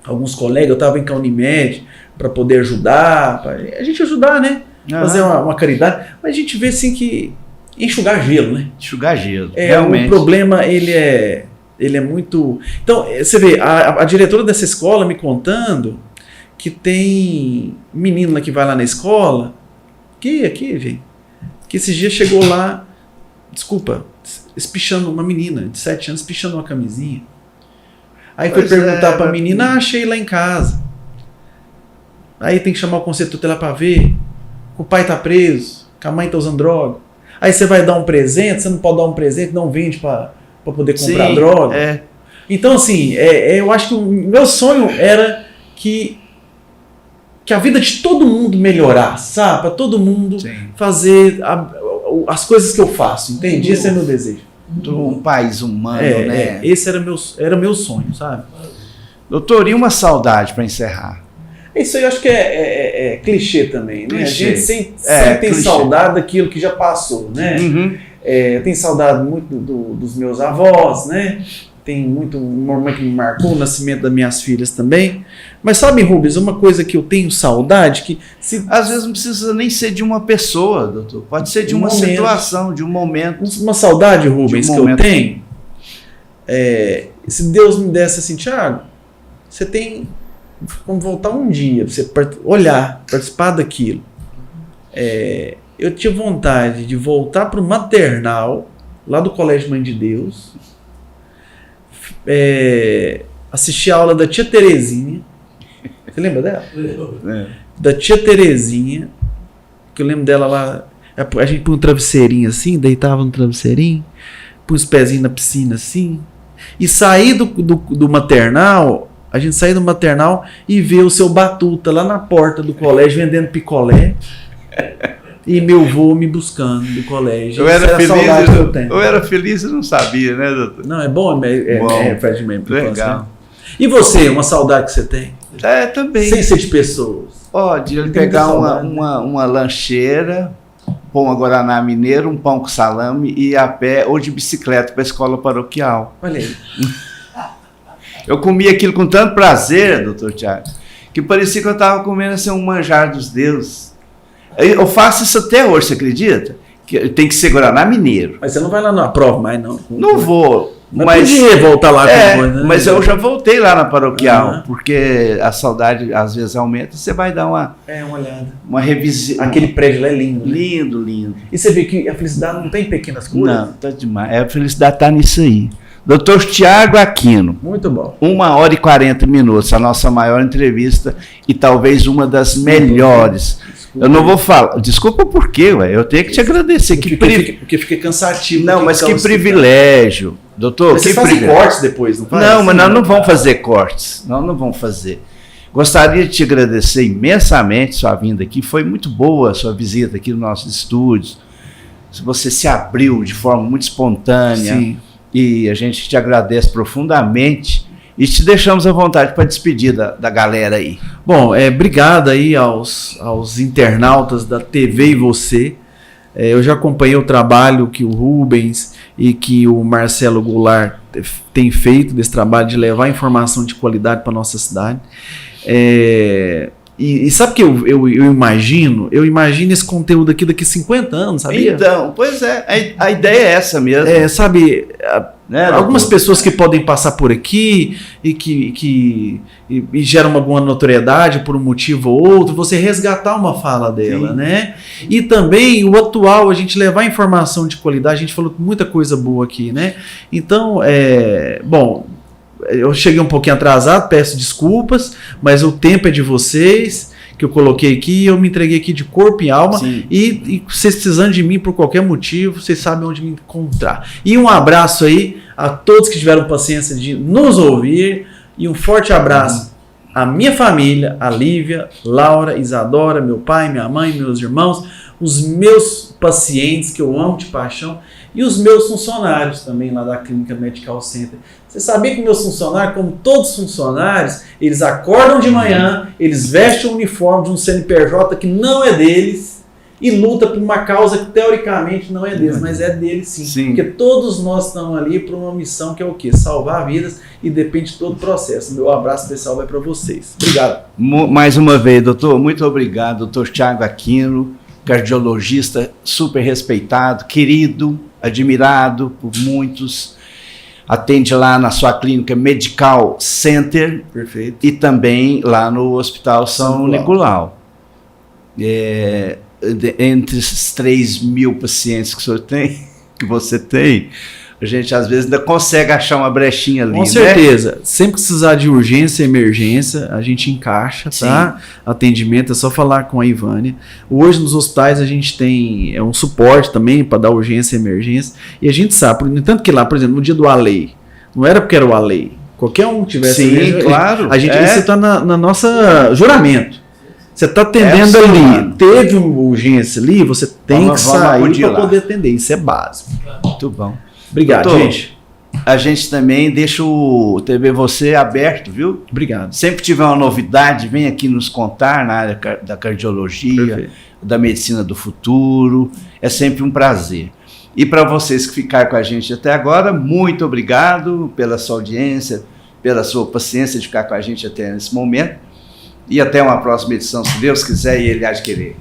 alguns colegas, eu estava em Caunimed para poder ajudar, a gente ajudar, né? Fazer uma caridade, mas a gente vê assim que enxugar gelo, né? Enxugar gelo. É, realmente. o problema, ele é muito... Então, você vê, a diretora dessa escola me contando que tem menino lá que vai lá na escola, aqui, gente, que esses dias chegou lá, desculpa, espichando uma menina de 7 anos, espichando uma camisinha. Aí foi Pois perguntar é, pra menina, achei lá em casa. Aí tem que chamar o conselho tutelar pra ver, que o pai tá preso, que a mãe tá usando droga. Aí você vai dar um presente, você não pode dar um presente, não vende pra poder comprar Sim, droga. é. Então, assim, eu acho que o meu sonho era que a vida de todo mundo melhorasse, sabe? Pra todo mundo Sim. fazer as coisas que eu faço, entende? Esse é meu desejo. Um país humano, né? Esse era meu sonho, sabe? Doutor, e uma saudade para encerrar? Isso aí eu acho que é clichê também, né? Clichê. A gente sempre tem clichê. saudade daquilo que já passou, né? Uhum. Tem saudade muito dos meus avós, né? Tem muito uma mãe que me marcou, o nascimento das minhas filhas também. Mas sabe, Rubens, uma coisa que eu tenho saudade, que se Às vezes não precisa nem ser de uma pessoa, doutor. Pode ser de Um uma momento. situação, de um momento. uma saudade, Rubens, De um que eu momento. tenho, se Deus me desse assim, Thiago, você tem como voltar um dia, pra você olhar, participar daquilo. Eu tinha vontade de voltar para o maternal, lá do Colégio Mãe de Deus, assistir a aula da tia Terezinha. Você lembra dela? É. Da tia Terezinha, que eu lembro dela lá, a gente põe um travesseirinho assim, deitava no travesseirinho, põe os pezinhos na piscina assim, e sair do maternal, a gente sair do maternal e ver o seu Batuta lá na porta do colégio vendendo picolé, e meu vô me buscando do colégio. Eu Isso era a saudade que eu tenho. eu era feliz e não sabia, né, doutor? Não, é bom, faz mesmo. Legal. E você, uma saudade que você tem? Também. Sem ser de pessoas. Pode ele Tem muita pegar saudade, uma lancheira, pôr uma Guaraná Mineiro, um pão com salame e ir a pé ou de bicicleta para a escola paroquial. Olha aí. Eu comi aquilo com tanto prazer, doutor Thiago, que parecia que eu estava comendo assim, um manjar dos deuses. Eu faço isso até hoje, você acredita? Que tem que ser Guaraná Mineiro. Mas você não vai lá na prova mais, não? Não vou. Mas podia voltar lá com coisa, né? Mas eu já voltei lá na paroquial, Aham. porque a saudade às vezes aumenta, você vai dar uma olhada. revisão. Aquele prédio lá é lindo. Né? Lindo, lindo. E você vê que a felicidade não tem pequenas coisas? Não, tá demais. A felicidade tá nisso aí. Dr. Tiago Aquino. Muito bom. 1h40, a nossa maior entrevista e talvez uma das melhores. Desculpa. Eu não vou falar. Desculpa por quê, ué? Eu tenho que te agradecer. Porque fica cansativo. Não, mas que privilégio. Doutor, Mas que você faz privilégio. cortes depois, não faz? Não, mas nós não vamos fazer cortes. Nós não vamos fazer. Gostaria de te agradecer imensamente sua vinda aqui. Foi muito boa a sua visita aqui nos nossos estúdios. Você se abriu de forma muito espontânea. Sim. E a gente te agradece profundamente e te deixamos à vontade para despedir da galera aí. Bom, obrigado aí aos internautas da TV e Você. Eu já acompanhei o trabalho que o Rubens e que o Marcelo Goulart tem feito desse trabalho de levar informação de qualidade para nossa cidade. E sabe o que eu imagino? Eu imagino esse conteúdo aqui daqui 50 anos, sabia? Então, pois é, a ideia é essa mesmo. Sabe, Né, algumas doutor? pessoas que podem passar por aqui e que geram alguma notoriedade por um motivo ou outro, você resgatar uma fala dela, Sim. né? E também o atual, a gente levar informação de qualidade, a gente falou muita coisa boa aqui, né? Então, bom, eu cheguei um pouquinho atrasado, peço desculpas, mas o tempo é de vocês, que eu coloquei aqui, eu me entreguei aqui de corpo e alma, Sim. e vocês precisando de mim por qualquer motivo, vocês sabem onde me encontrar. E um abraço aí a todos que tiveram paciência de nos ouvir, e um forte abraço à minha família, a Lívia, Laura, Isadora, meu pai, minha mãe, meus irmãos, os meus pacientes que eu amo de paixão, e os meus funcionários também lá da Clínica Medical Center. Você sabia que meus funcionários, como todos os funcionários, eles acordam de manhã, eles vestem o uniforme de um CNPJ que não é deles e luta por uma causa que teoricamente não é deles, mas é deles sim. Sim. Porque todos nós estamos ali por uma missão que é o quê? Salvar vidas, e depende de todo o processo. Meu abraço especial vai para vocês. Obrigado. Mais uma vez, doutor, muito obrigado, doutor Tiago Aquino, cardiologista super respeitado, querido, admirado por muitos, atende lá na sua clínica Medical Center. Perfeito. E também lá no Hospital São Nicolau. Entre esses 3.000 pacientes que o senhor tem, que você tem, a gente às vezes ainda consegue achar uma brechinha ali, Com certeza. Sempre que precisar de urgência e emergência, a gente encaixa, tá? Atendimento, é só falar com a Ivânia. Hoje nos hospitais a gente tem um suporte também para dar urgência e emergência. E a gente sabe, no entanto que lá, por exemplo, no dia do Alei, não era porque era o Alei. Qualquer um tivesse... Sim, claro. A gente isso está na nossa juramento. Você está atendendo ali, mano. teve uma urgência ali, você tem Vamos que sair acudir para lá. poder atender. Isso é básico. Muito bom. Obrigado, Doutor, gente. A gente também deixa o TV Você aberto, viu? Obrigado. Sempre que tiver uma novidade, vem aqui nos contar na área da cardiologia, Perfeito. da medicina do futuro. É sempre um prazer. E para vocês que ficaram com a gente até agora, muito obrigado pela sua audiência, pela sua paciência de ficar com a gente até nesse momento. E até uma próxima edição, se Deus quiser e Ele há de querer.